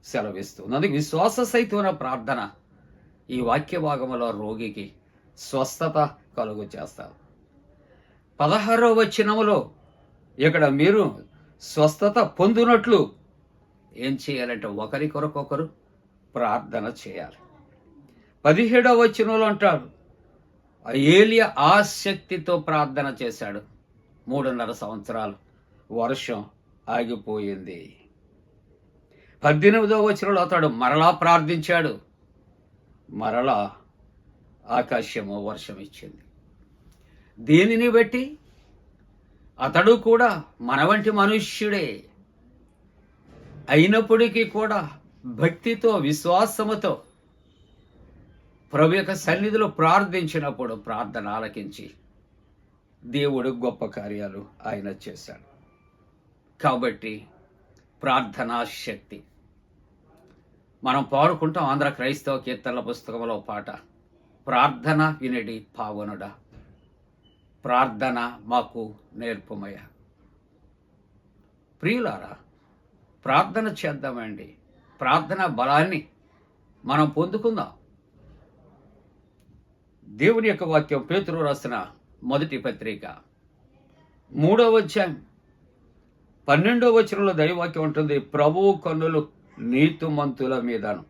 సెలవిస్తుంది. అందుకే విశ్వాస సహితమైన ప్రార్థన ఈ వాక్య భాగంలో రోగికి స్వస్థత కలుగు చేస్తారు. 16వ వచనములో ఇక్కడ మీరు స్వస్థత పొందినట్లు ఏం చేయాలంటే ఒకరికొరకొకరు ప్రార్థన చేయాలి. 17వ వచనంలో అంటాడు, ఏలియా ఆసక్తితో ప్రార్థన చేశాడు, 3.5 సంవత్సరాలు వర్షం ఆగిపోయింది. 18వ వచనంలో అతడు మరలా ప్రార్థించాడు, మరలా ఆకాశము వర్షం ఇచ్చింది. దీనిని బట్టి అతడు కూడా మన వంటి మనుష్యుడే అయినప్పటికీ కూడా భక్తితో విశ్వాసముతో ప్రభు యొక్క సన్నిధిలో ప్రార్థించినప్పుడు ప్రార్థన ఆలకించి దేవుడు గొప్ప కార్యాలు ఆయన చేశాడు. కాబట్టి ప్రార్థనా శక్తి మనం పాడుకుంటాం. ఆంధ్ర క్రైస్తవ కీర్తనల పుస్తకంలో పాట, ప్రార్థన వినడి పావనుడా, ప్రార్థన మాకు నేర్పుమయ్య. ప్రియులారా, ప్రార్థన చేద్దామండి. ప్రార్థన బలాన్ని మనం పొందుకుందాం. దేవుని యొక్క వాక్యం పేతురు రాసిన మొదటి పత్రిక 3వ అధ్యాయం 12వ వచనంలో దైవవాక్యం ఉంటుంది, ప్రభువు కన్నులు నీతిమంతుల మీదను,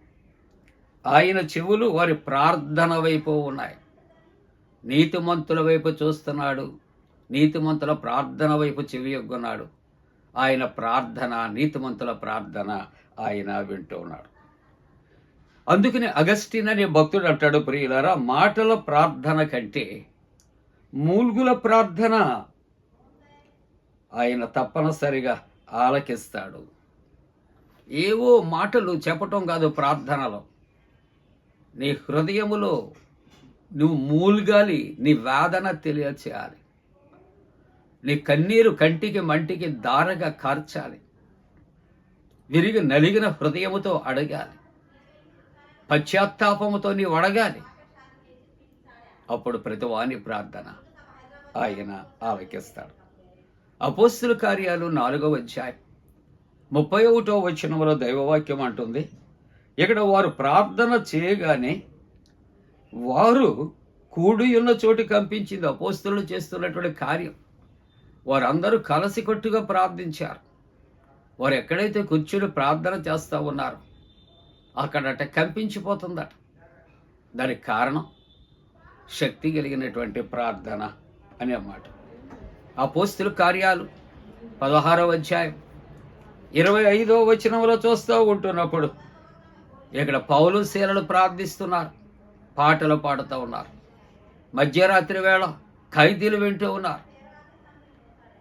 ఆయన చెవులు వారి ప్రార్థన వైపు ఉన్నాయి. నీతిమంతుల వైపు చూస్తున్నాడు, నీతిమంతుల ప్రార్థన వైపు చెవియొగ్గున్నాడు. ఆయన ప్రార్థన, నీతిమంతుల ప్రార్థన ఆయన వింటూ ఉన్నాడు. అందుకని అగస్టిన్ అనే భక్తుడు అంటాడు, ప్రియులారా, మాటల ప్రార్థన కంటే మూల్గుల ప్రార్థన ఆయన తప్పనిసరిగా ఆలకిస్తాడు. ఏవో మాటలు చెప్పటం కాదు ప్రార్థనలో, నీ హృదయములో నువ్వు మూల్గాలి, నీ వేదన తెలియచేయాలి, నీ కన్నీరు కంటికి మంటికి దారగా కార్చాలి, విరిగి నలిగిన హృదయముతో అడగాలి, పశ్చాత్తాపముతో నీవు అడగాలి. అప్పుడు ప్రతివాని ప్రార్థన ఆయన ఆలకిస్తాడు. అపోస్తుల కార్యాలు 4వ అధ్యాయం 31వ వచనంలో దైవవాక్యం అంటుంది, ఇక్కడ వారు ప్రార్థన చేయగానే వారు కూడి ఉన్న చోటు కంపించింది. అపోస్తులు చేస్తున్నటువంటి కార్యం, వారందరూ కలసికట్టుగా ప్రార్థించారు. వారు ఎక్కడైతే కూర్చుని ప్రార్థన చేస్తూ ఉన్నారో అక్కడట కంపించిపోతుందట. దానికి కారణం శక్తి కలిగినటువంటి ప్రార్థన అనే మాట. అపోస్తుల కార్యాలు 16వ అధ్యాయం 25వ వచనంలో చూస్తూ ఉంటున్నప్పుడు ఇక్కడ పౌలు శీలలు ప్రార్థిస్తున్నారు, పాటలు పాడుతూ ఉన్నారు. మధ్యరాత్రి వేళ ఖైదీలు వింటూ ఉన్నారు.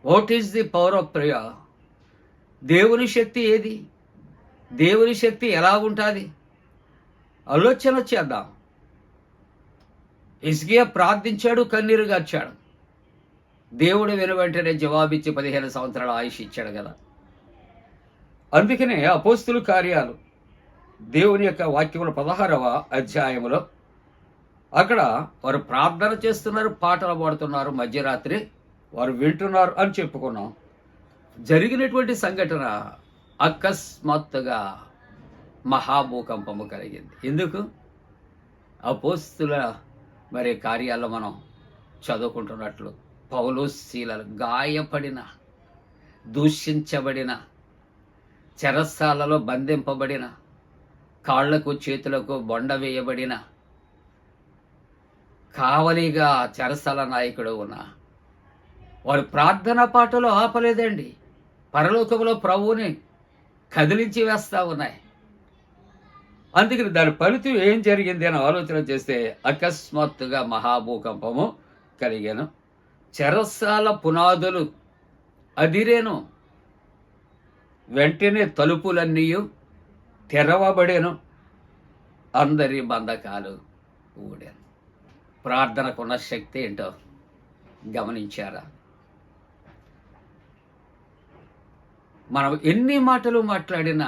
What is the power of prayer? దేవుని శక్తి ఏది? దేవుని శక్తి ఎలా ఉంటుంది? ఆలోచన చేద్దాం. హిజ్కియా ప్రార్థించాడు, కన్నీరు గార్చాడు. దేవుడు వెనువెంటనే జవాబిచ్చి 15 సంవత్సరాల ఆయుష్ ఇచ్చాడు కదా. అందుకనే అపోస్తుల కార్యాలు దేవుని యొక్క వాక్యముల 16వ అధ్యాయములో అక్కడ వారు ప్రార్థన చేస్తున్నారు, పాటలు పాడుతున్నారు, మధ్యరాత్రి వారు వింటున్నారు అని చెప్పుకున్నాం. జరిగినటువంటి సంఘటన అకస్మాత్తుగా మహాభూకంపము కలిగింది. ఎందుకు? అపోస్తుల మరి కార్యాల్లో మనం చదువుకుంటున్నట్లు పౌలు శీలలు గాయపడిన, దూషించబడిన, చెరసాలలో బంధింపబడిన, కాళ్లకు చేతులకు బొండ వేయబడిన, కావలిగా చెరసాల నాయకుడు ఉన్న వారు ప్రార్థనా పాటలు ఆపలేదండి. పరలోకంలో ప్రభువుని కదిలించి వేస్తూ ఉన్నాయి. అందుకని దాని ఫలితం ఏం జరిగింది అని ఆలోచన చేస్తే అకస్మాత్తుగా మహాభూకంపము కలిగాను. చెరసాల పునాదులు అదిరేను. వెంటనే తలుపులన్నీ తెరవబడేను. అందరి బంధకాలు ఊడాను. ప్రార్థనకున్న శక్తి ఏంటో గమనించారా? మనం ఎన్ని మాటలు మాట్లాడినా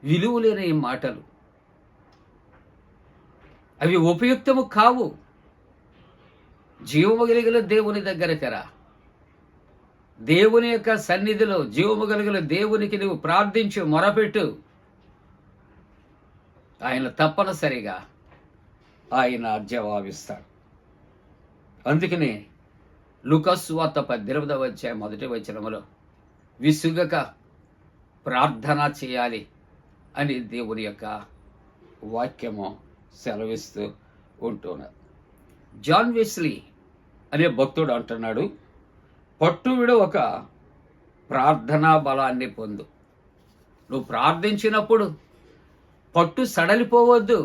విలువలేని మాటలు, అవి ఉపయుక్తము కావు. జీవము కలిగిన దేవుని దగ్గరికి రా. దేవుని యొక్క సన్నిధిలో జీవము కలిగిన దేవునికి నువ్వు ప్రార్థించు, మొరపెట్టు. ఆయన తప్పనిసరిగా ఆయన జవాబిస్తాడు. అందుకనే లూకాసు సువార్త 18వ అధ్యాయం 1వ వచనములో విసుగక ప్రార్థన చేయాలి అని దేవుని యొక్క వాక్యము సెలవిస్తూ ఉంటున్నారు. జాన్ వెస్లీ అనే భక్తుడు అంటున్నాడు, పట్టువిడ ఒక ప్రార్థనా బలాన్ని పొందు. నువ్వు ప్రార్థించినప్పుడు పట్టు సడలిపోవద్దు.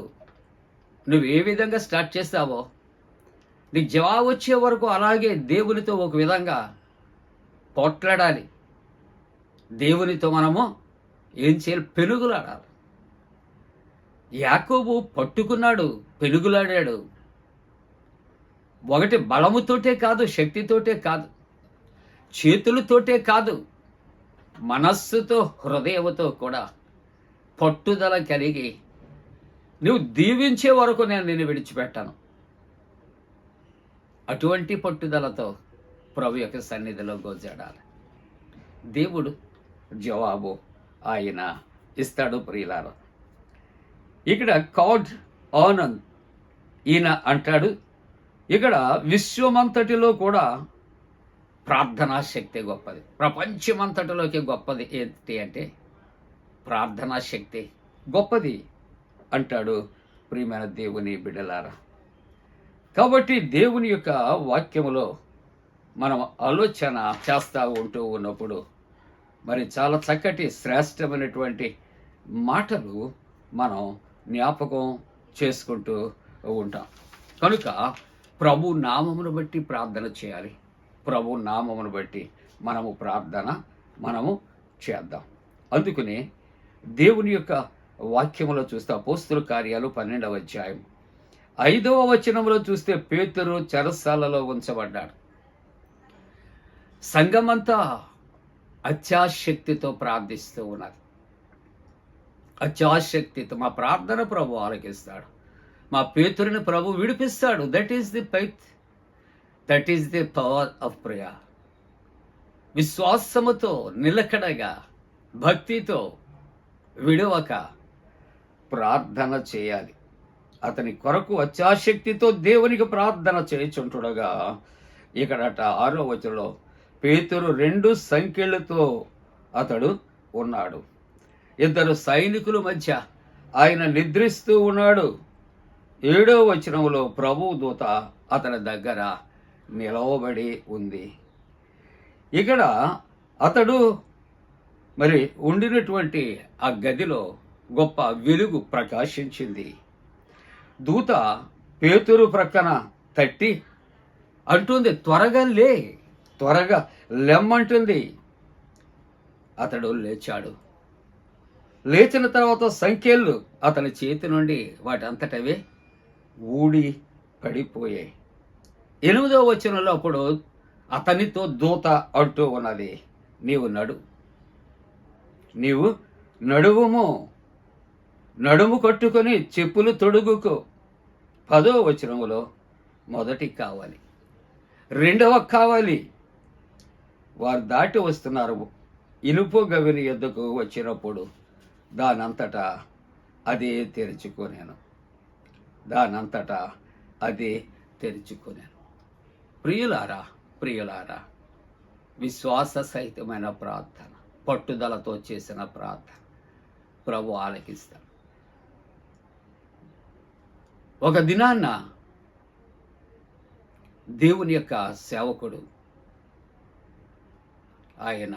నువ్వు ఏ విధంగా స్టార్ట్ చేస్తావో నీకు జవాబు వచ్చే వరకు అలాగే దేవునితో ఒక విధంగా పోట్లాడాలి. దేవునితో మనము ఏం చేయాలి? పెనుగులాడాలి. యాకోబు పట్టుకున్నాడు, పెనుగులాడాడు. ఒకటి బలముతోటే కాదు, శక్తితోటే కాదు, చేతులతోటే కాదు, మనస్సుతో హృదయముతో కూడా పట్టుదల కలిగి నువ్వు దీవించే వరకు నేను నిన్ను విడిచిపెట్టాను. అటువంటి పట్టుదలతో ప్రభు యొక్క సన్నిధిలో గోజాడాలి. దేవుడు జవాబు ఆయన ఇస్తాడు. ప్రియులారా, ఇక్కడ కాడ్ ఆనంద్ ఈయన అంటాడు, ఇక్కడ విశ్వమంతటిలో కూడా ప్రార్థనా శక్తి గొప్పది. ప్రపంచమంతటిలోకి గొప్పది ఏంటి అంటే ప్రార్థనా శక్తి గొప్పది అంటాడు. ప్రియమైన దేవుని బిడ్డలారా, కాబట్టి దేవుని యొక్క వాక్యములో మనం ఆలోచన చేస్తూ ఉంటూ ఉన్నప్పుడు మరి చాలా చక్కటి శ్రేష్టమైనటువంటి మాటలు మనం జ్ఞాపకం చేసుకుంటూ ఉంటాం. కనుక ప్రభు నామమును బట్టి ప్రార్థన చేయాలి. ప్రభు నామమును బట్టి మనము చేద్దాం. అందుకనే దేవుని యొక్క వాక్యములో చూస్తే అపోస్తుల కార్యాలు 12వ అధ్యాయం 5వ వచనంలో చూస్తే పేతురు చెరసాలలో ఉంచబడ్డాడు. సంఘమంతా అత్యాశక్తితో ప్రార్థిస్తూ ఉన్నారు. అత్యాశక్తితో మా ప్రార్థన ప్రభు ఆలకిస్తాడు, మా పేతురుని ప్రభు విడిపిస్తాడు. That is the faith, that is the power of prayer. విశ్వాసముతో నిలకడగా భక్తితో విడవక ప్రార్థన చేయాలి. అతని కొరకు అత్యాశక్తితో దేవునికి ప్రార్థన చేయుచుంటుండగా ఇక్కడట 6వ వచనంలో పేతురు 2 సంకెళ్లతో అతడు ఉన్నాడు. ఇద్దరు సైనికుల మధ్య ఆయన నిద్రిస్తూ ఉన్నాడు. 7వ వచనంలో ప్రభువు దూత అతని దగ్గర నిలవబడి ఉంది. ఇక్కడ అతడు మరి ఉండినటువంటి ఆ గదిలో గొప్ప వెలుగు ప్రకాశించింది. దూత పేతురు ప్రక్కన తట్టి అంటుంది, త్వరగా లే, త్వరగా లెమ్మంటుంది. అతడు లేచాడు. లేచిన తర్వాత సంఖ్యలు అతని చేతి నుండి వాటంతటవే ఊడి పడిపోయాయి. 8వ వచనంలో అప్పుడు అతనితో దూత అంటూ ఉన్నది, నీవు నడువుము, నడుము కట్టుకొని చెప్పులు తొడుగుకో. 10వ వచనంలో మొదటి కావాలి, 2వ కావాలి. వారు దాటి వస్తున్నారు. ఇనుపు గవిని యొద్దకు వచ్చినప్పుడు దానంతటా అదే తెరుచుకొనేను. ప్రియులారా, విశ్వాస సహితమైన ప్రార్థన, పట్టుదలతో చేసిన ప్రార్థన ప్రభు ఆలకిస్తాడు. ఒక దినాన్న దేవుని యొక్క సేవకుడు ఆయన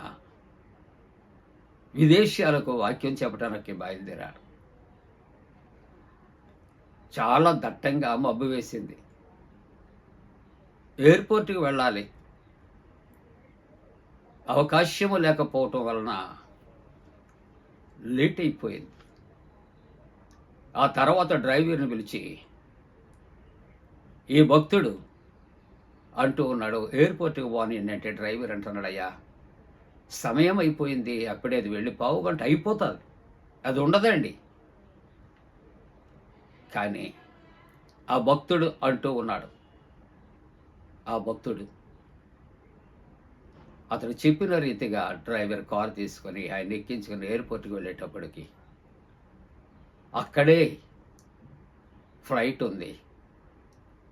విదేశాలకు వాక్యం చెప్పడానికి బయలుదేరాడు. చాలా దట్టంగా మబ్బు వేసింది. ఎయిర్పోర్ట్కి వెళ్ళాలి, అవకాశము లేకపోవటం వలన లేట్ అయిపోయింది. ఆ తర్వాత డ్రైవర్ని పిలిచి, ఈ భక్తుడు అంటూ ఉన్నాడు, ఎయిర్పోర్ట్కి పోని అంటే డ్రైవర్ అంటున్నాడు, అయ్యా సమయం అయిపోయింది, అప్పుడే అది వెళ్ళి 1/2 గంట అయిపోతుంది, అది ఉండదండి. కానీ ఆ భక్తుడు అంటూ ఉన్నాడు, అతడు చెప్పిన రీతిగా డ్రైవర్ కారు తీసుకొని ఆయన ఎక్కించుకొని ఎయిర్పోర్ట్కి వెళ్ళేటప్పటికి అక్కడే ఫ్లైట్ ఉంది.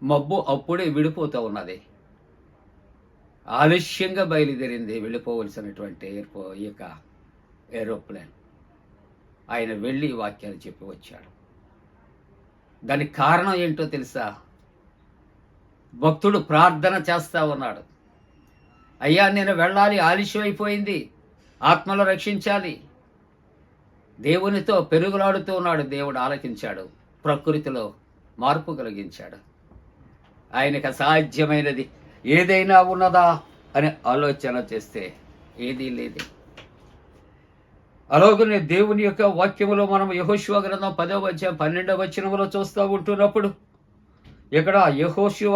మబ్బు అప్పుడే విడిపోతూ ఉన్నది. ఆలస్యంగా బయలుదేరింది వెళ్ళిపోవలసినటువంటి ఏరోప్లేన్. ఆయన వెళ్ళి వాక్యాలు చెప్పి వచ్చాడు. దానికి కారణం ఏంటో తెలుసా? భక్తుడు ప్రార్థన చేస్తా ఉన్నాడు, అయ్యా నేను వెళ్ళాలి, ఆలస్యం అయిపోయింది, ఆత్మలు రక్షించాలి. దేవునితో పెరుగులాడుతూ ఉన్నాడు. దేవుడు ఆలకించాడు, ప్రకృతిలో మార్పు కలిగించాడు. ఆయనకు అసాధ్యమైనది ఏదైనా ఉన్నదా అని ఆలోచన చేస్తే ఏదీ లేదు. అలాగనే దేవుని యొక్క వాక్యములో మనం యెహోషువ గ్రంథం 10వ అధ్యాయం 12వ వచనంలో చూస్తూ ఉంటున్నప్పుడు ఇక్కడ యెహోషువ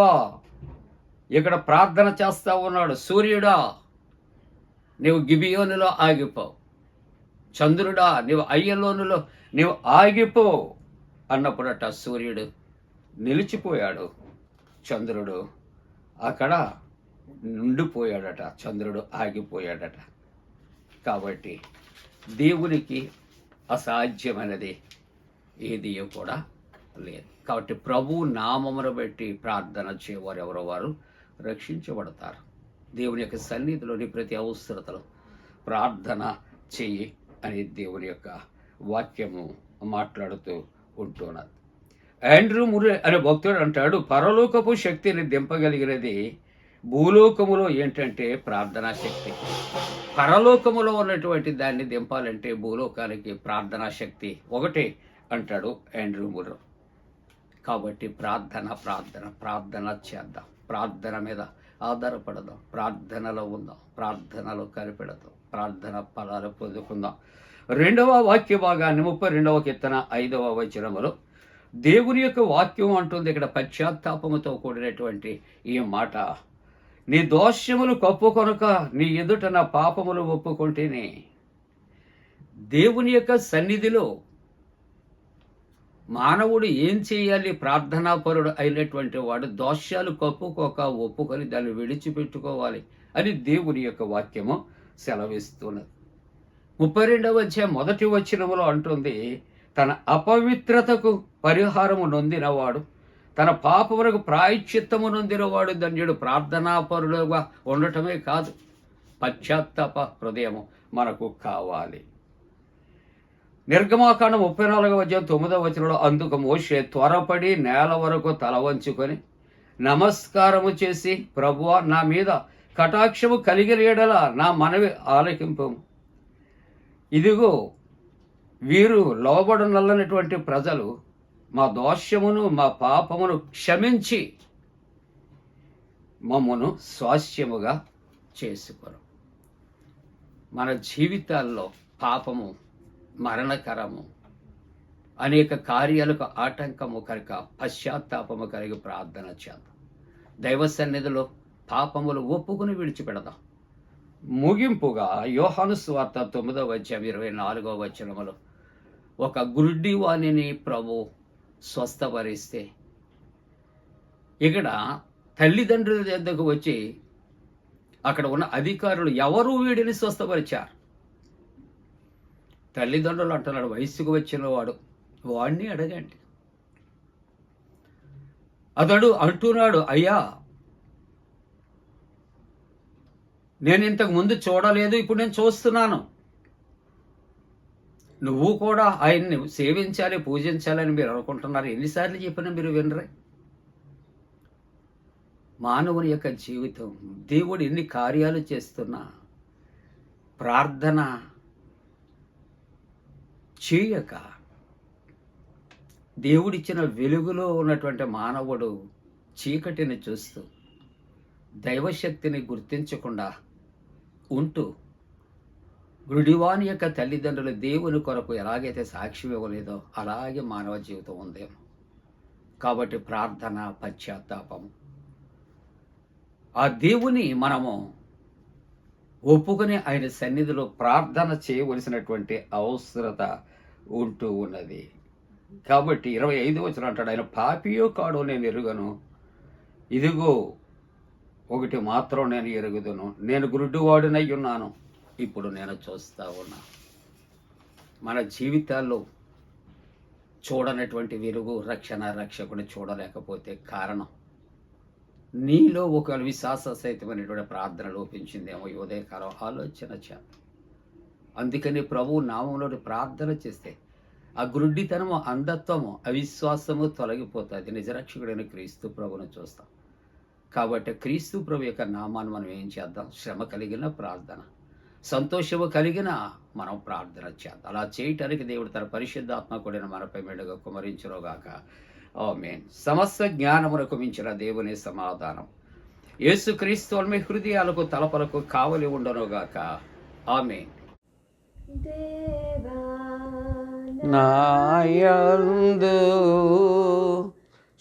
ఇక్కడ ప్రార్థన చేస్తూ ఉన్నాడు, సూర్యుడా నీవు గిబియోనులో ఆగిపో, చంద్రుడా నీవు అయ్యలోనులో నీవు ఆగిపో అన్నప్పుడట సూర్యుడు నిలిచిపోయాడు, చంద్రుడు అక్కడ నుండిపోయాడట, చంద్రుడు ఆగిపోయాడట. కాబట్టి దేవునికి అసాధ్యమైనది ఏది కూడా లేదు. కాబట్టి ప్రభు నామమును బట్టి ప్రార్థన చేయవారు ఎవరో వారు రక్షించబడతారు. దేవుని యొక్క సన్నిధిలోని ప్రతి అవసరతలో ప్రార్థన చెయ్యి అని దేవుని యొక్క వాక్యము మాట్లాడుతూ ఉంటున్నది. ఆండ్రూ ముర్రే అనే భక్తుడు అంటాడు, పరలోకపు శక్తిని దింపగలిగినది భూలోకములో ఏంటంటే ప్రార్థనా శక్తి. పరలోకములో ఉన్నటువంటి దాన్ని దింపాలంటే భూలోకానికి ప్రార్థనా శక్తి ఒకటే అంటాడు ఆండ్రూ ముర్రే. కాబట్టి ప్రార్థన చేద్దాం, ప్రార్థన మీద ఆధారపడదాం, ప్రార్థనలో ఉందాం, ప్రార్థనలో కలిపెడదాం, ప్రార్థన ఫలాలు పొందుకుందాం. 2వ వాక్య భాగాన్ని 32వ కీర్తన 5వ వచనములో దేవుని యొక్క వాక్యం అంటుంది ఇక్కడ పశ్చాత్తాపముతో కూడినటువంటి ఈ మాట, నీ దోషములు కప్పుకొనక నీ ఎదుట నా పాపములు ఒప్పుకుంటేనే. దేవుని యొక్క సన్నిధిలో మానవుడు ఏం చేయాలి? ప్రార్థనాపరుడు అయినటువంటి వాడు దోషాలు కప్పుకోక ఒప్పుకొని దాన్ని విడిచిపెట్టుకోవాలి అని దేవుని యొక్క వాక్యము సెలవిస్తున్నది. 32వ అధ్యాయం 1వ వచనములో అంటుంది, తన అపవిత్రతకు పరిహారము నొందినవాడు, తన పాపములకు ప్రాయశ్చిత్తము నొందినవాడు ధన్యుడు. ప్రార్థనాపరుడుగా ఉండటమే కాదు, పశ్చాత్తాప హృదయము మనకు కావాలి. నిర్గమాకాండం 34:9 అందుకు మోషే త్వరపడి నేల వరకు తల వంచుకొని నమస్కారము చేసి, ప్రభువా, నా మీద కటాక్షము కలిగిన యెడల నా మనవి ఆలకింపము. ఇదిగో వీరు లోబడనల్లనటువంటి ప్రజలు మా దోషమును మా పాపమును క్షమించి మమ్మను స్వాస్థ్యముగా చేసుకొను. మన జీవితాల్లో పాపము మరణకరము, అనేక కార్యాలకు ఆటంకము కనుక పశ్చాత్తాపము కలిగి ప్రార్థన చేద్దాం. దైవ సన్నిధిలో పాపములు ఒప్పుకుని విడిచిపెడదాం. ముగింపుగా యోహాను సువార్త 9:24 ఒక గుడ్డి వాణిని ప్రభు స్వస్థపరిస్తే, ఇక్కడ తల్లిదండ్రుల దగ్గరకు వచ్చి అక్కడ ఉన్న అధికారులు ఎవరు వీడిని స్వస్థపరిచారు? తల్లిదండ్రులు అంటున్నాడు, వయసుకు వచ్చిన వాడిని అడగండి. అతడు అంటున్నాడు, అయ్యా, నేను ఇంతకు ముందు చూడలేదు, ఇప్పుడు నేను చూస్తున్నాను. నువ్వు కూడా ఆయన్ని సేవించాలి, పూజించాలని మీరు అనుకుంటున్నారు. ఎన్నిసార్లు చెప్పినా మీరు వినరే? మానవుని యొక్క జీవితం, దేవుడు ఎన్ని కార్యాలు చేస్తున్నా ప్రార్థన చేయక, దేవుడిచ్చిన వెలుగులో ఉన్నటువంటి మానవుడు చీకటిని చూస్తూ దైవశక్తిని గుర్తించకుండా ఉంటూ, గుడివాని యొక్క తల్లిదండ్రులు దేవుని కొరకు ఎలాగైతే సాక్ష్యం ఇవ్వలేదో అలాగే మానవ జీవితం ఉందేమో. కాబట్టి ప్రార్థన, పశ్చాత్తాపము, ఆ దేవుని మనము ఒప్పుకొని ఆయన సన్నిధిలో ప్రార్థన చేయవలసినటువంటి అవసరత ఉంటూ ఉన్నది. కాబట్టి 25 అంటాడు, ఆయన పాపియో కాడో నేను ఎరుగను, ఇదిగో ఒకటి మాత్రం నేను ఎరుగుదును, నేను గురుడువాడినై ఉన్నాను, ఇప్పుడు నేను చూస్తా ఉన్నా. మన జీవితాల్లో చూడనటువంటి వెలుగు, రక్షకుని చూడలేకపోతే కారణం నీలో ఒక విశ్వాస సహితమైనటువంటి ప్రార్థన లోపించిందేమో. ఉదయకాలం ఆలోచన చేద్దాం. అందుకని ప్రభు నామంలో ప్రార్థన చేస్తే ఆ గురుడితనము, అంధత్వము, అవిశ్వాసము తొలగిపోతుంది. నిజరక్షకుడైన క్రీస్తు ప్రభును చూస్తాం. కాబట్టి క్రీస్తు ప్రభు యొక్క నామాన్ని మనం ఏం చేద్దాం? శ్రమ కలిగిన ప్రార్థన, సంతోషము కలిగిన మనం ప్రార్థన చేద్దాం. అలా చేయటానికి దేవుడు తన పరిశుద్ధాత్మ కూడిన మనపై మెడుగా కుమరించురోగాక. ఆమేన్. సమస్త జ్ఞానమునకు మించిన దేవుని సమాధానం యేసుక్రీస్తు మీ హృదయాలకు తలపలకు కావలి ఉండనుగాక. ఆమేన్. నాయందు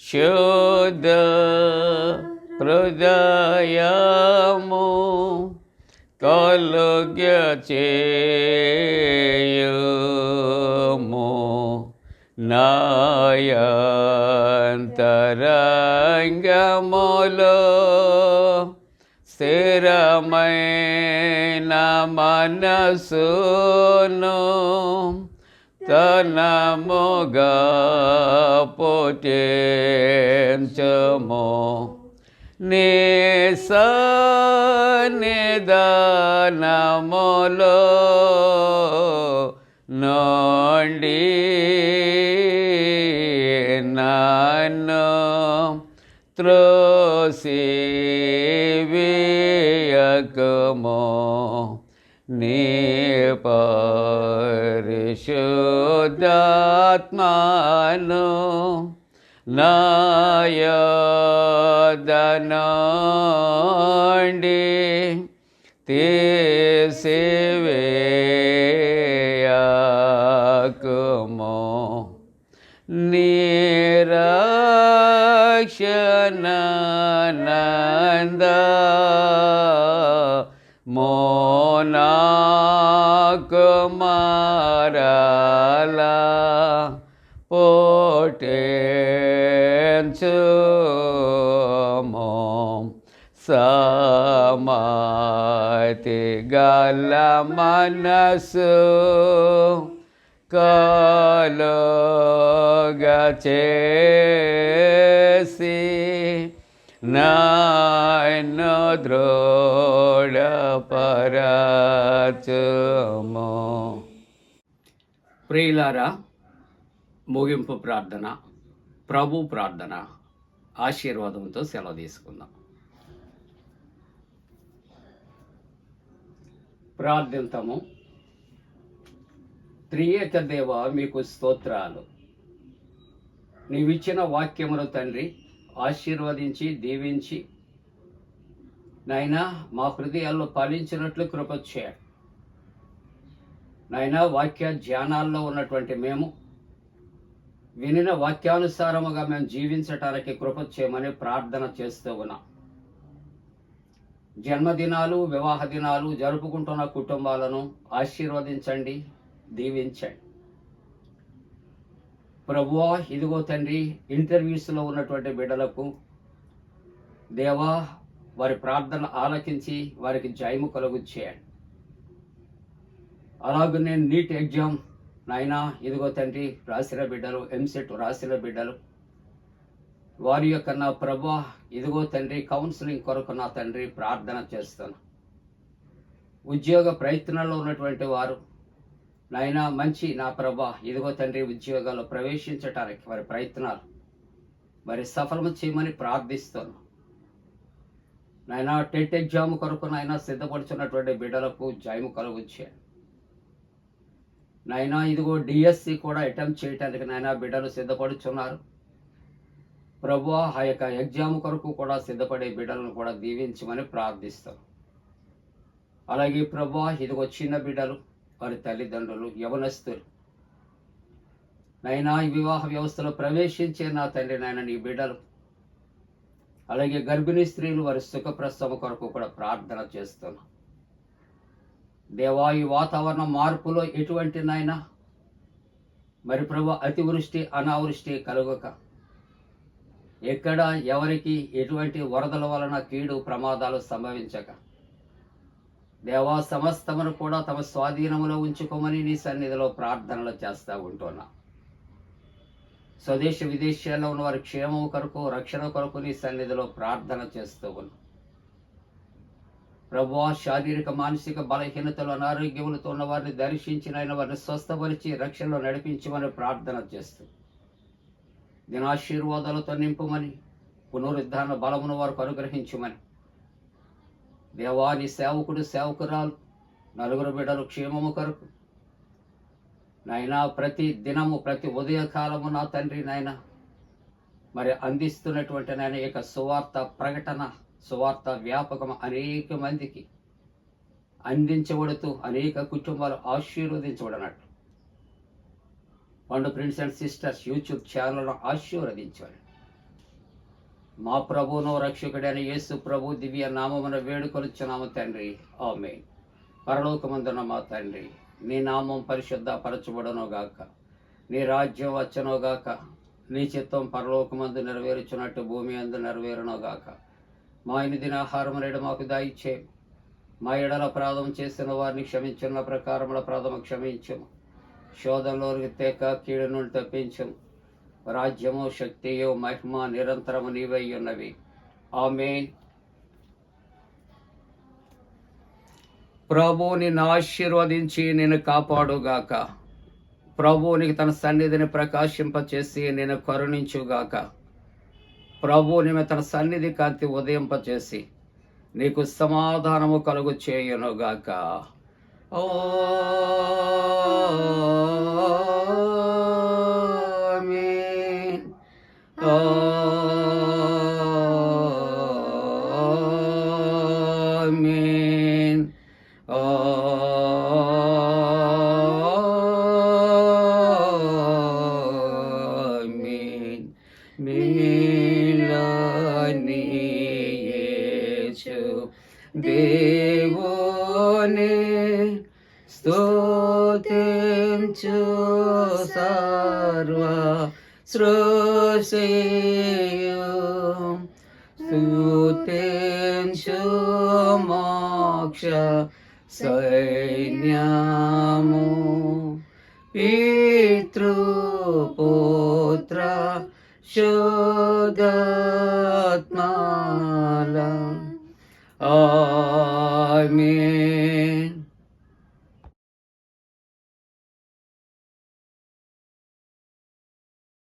శుద్ధ హృదయము కలుగచేయుము, నాయంతరంగములో స్థిరమైన మనసును తనముగా పుట్టించుము, నీ సన్నిధానములో నుండి నన్ను త్రోసివేయకుము, నీ పరిశుద్ధాత్మను నా యొద్ద నుండి తీసివేయకుము, నిరక్షణానంద మరలా పుట్టించుము, సమాధి గల మనసు కలుగచేసి నన్ను ద్రోళపరచుము. ప్రియులారా, ముగింపు ప్రార్థన, ప్రభు ప్రార్థన ఆశీర్వాదంతో సెలవు తీసుకుందాం. ప్రార్థింతము. త్రియేక దేవ, మీకు స్తోత్రాలు. నీవిచ్చిన వాక్యమును తండ్రి ఆశీర్వదించి దీవించి నాయనా మా హృదయాల్లో పాలించినట్లు కృప చేయండి. నాయనా, వాక్య ధ్యానాల్లో ఉన్నటువంటి మేము వినిన వాక్యానుసారముగా మేము జీవించటానికి కృప చేయమని ప్రార్థన చేస్తూ ఉన్నాం. జన్మదినాలు, వివాహ దినాలు జరుపుకుంటున్న కుటుంబాలను ఆశీర్వదించండి, దీవించండి. ప్రభువా, ఇదిగో తండ్రి, ఇంటర్వ్యూస్లో ఉన్నటువంటి బిడ్డలకు దేవా వారి ప్రార్థన ఆలకించి వారికి జయము కలుగు చేయండి. అలాగనే నీట్ ఎగ్జామ్ నాయనా, ఇదిగో తండ్రి, రాసిన బిడ్డలు, ఎంసెట్ రాసిన బిడ్డలు వారి యొక్క నా ప్రభా, ఇదిగో తండ్రి, కౌన్సిలింగ్ కొరకు నా తండ్రి ప్రార్థన చేస్తాను. ఉద్యోగ ప్రయత్నాల్లో ఉన్నటువంటి వారు నాయనా మంచి నా ప్రభా, ఇదిగో తండ్రి, ఉద్యోగాల్లో ప్రవేశించటానికి వారి ప్రయత్నాలు మరి సఫలం చేయమని ప్రార్థిస్తాను. నాయనా, టెట్ ఎగ్జామ్ కొరకు నాయనా సిద్ధపడుచున్నటువంటి బిడ్డలకు జయము కలుగుచ్చే. నాయనా, ఇదిగో డిఎస్సి కూడా అటెంప్ట్ చేయటానికి నాయనా బిడ్డలు సిద్ధపడుచున్నారు. ప్రభువా, ఆ యొక్క ఎగ్జామ్ కొరకు కూడా సిద్ధపడే బిడ్డలను కూడా దీవించమని ప్రార్థిస్తాం. అలాగే ప్రభువా, ఇదిగో చిన్న బిడ్డలు, వారి తల్లిదండ్రులు, యవనస్తులు నైనా ఈ వివాహ వ్యవస్థలో ప్రవేశించే నా తండ్రి నాయన నీ బిడ్డలు, అలాగే గర్భిణీ స్త్రీలు వారి సుఖప్రసవ కొరకు కూడా ప్రార్థన చేస్తున్నాం. దేవా, ఈ వాతావరణ మార్పులో ఎటువంటి నాయన మరి ప్రభు అతివృష్టి అనావృష్టి కలుగక, ఎక్కడ ఎవరికి ఎటువంటి వరదల వలన కీడు ప్రమాదాలు సంభవించక దేవా సమస్తమును కూడా తమ స్వాధీనంలో ఉంచుకోమని నీ సన్నిధిలో ప్రార్థనలు చేస్తూ ఉంటున్నా. స్వదేశ విదేశాల్లో ఉన్న వారి క్షేమం కొరకు, రక్షణ కొరకు నీ సన్నిధిలో ప్రార్థన చేస్తూ ఉన్నా. ప్రభువా, శారీరక మానసిక బలహీనతలు అనారోగ్యములతో ఉన్న వారిని దర్శించిన వారిని స్వస్థపరిచి రక్షణలో నడిపించమని ప్రార్థన చేస్తూ దినాశీర్వాదాలతో నింపుమని, పునరుద్ధారణ బలమును వారికి అనుగ్రహించమని దేవా, నీ సేవకుడు సేవకురాలు నలుగురు బిడ్డలు క్షేమము కొరకు నాయనా ప్రతి దినము ప్రతి ఉదయకాలము నా తండ్రి నాయన మరి అందిస్తున్నటువంటి నాయన యొక్క సువార్త ప్రకటన, సువార్త వ్యాపకం అనేక మందికి అందించబడుతూ అనేక కుటుంబాలు ఆశీర్వదించబడినట్లు పండు ఫ్రెండ్స్ అండ్ సిస్టర్స్ యూట్యూబ్ ఛానల్ను ఆశీర్వదించాలి. మా ప్రభువును రక్షకుడైన యేసు ప్రభు దివ్య నామమున వేడుకొలుచున్నాము తండ్రి, ఆమేన్. పరలోకమందున్న మా తండ్రి, నీ నామం పరిశుద్ధ పరచబడునుగాక, నీ రాజ్యం వచ్చునుగాక, నీ చిత్తం పరలోకమందు నెరవేర్చున్నట్టు భూమి అందు నెరవేరునుగాక. మా దిన ఆహారం నేడు మాకు దయచే, మా ఎడల అపరాధం చేసిన వారిని క్షమించున్న ప్రకారముల అపరాధము క్షమించము, శోధనలోనికి తేక కీడు నుండి తప్పించము. రాజ్యము, శక్తియు, మహిమ నిరంతరము నీవై ఉన్నవి, ఆమేన్. ప్రభు నిన్ను ఆశీర్వదించి నిన్ను కాపాడుగాక. ప్రభు నీకు తన సన్నిధిని ప్రకాశింపచేసి నేను కరుణించుగాక. ప్రభు నీవు తన సన్నిధి కాంతి ఉదయింపచేసి నీకు సమాధానము కలుగు చేయునుగాక. ఆమేన్. ఆమేన్. ఆమేన్. నీలాని యేసు దేవుని స్తుతించు సర్వ సృష్టియు, స్తుతించు మోక్ష సైన్యము, పితృపుత్ర శుద్ధాత్మల ఆమేన్.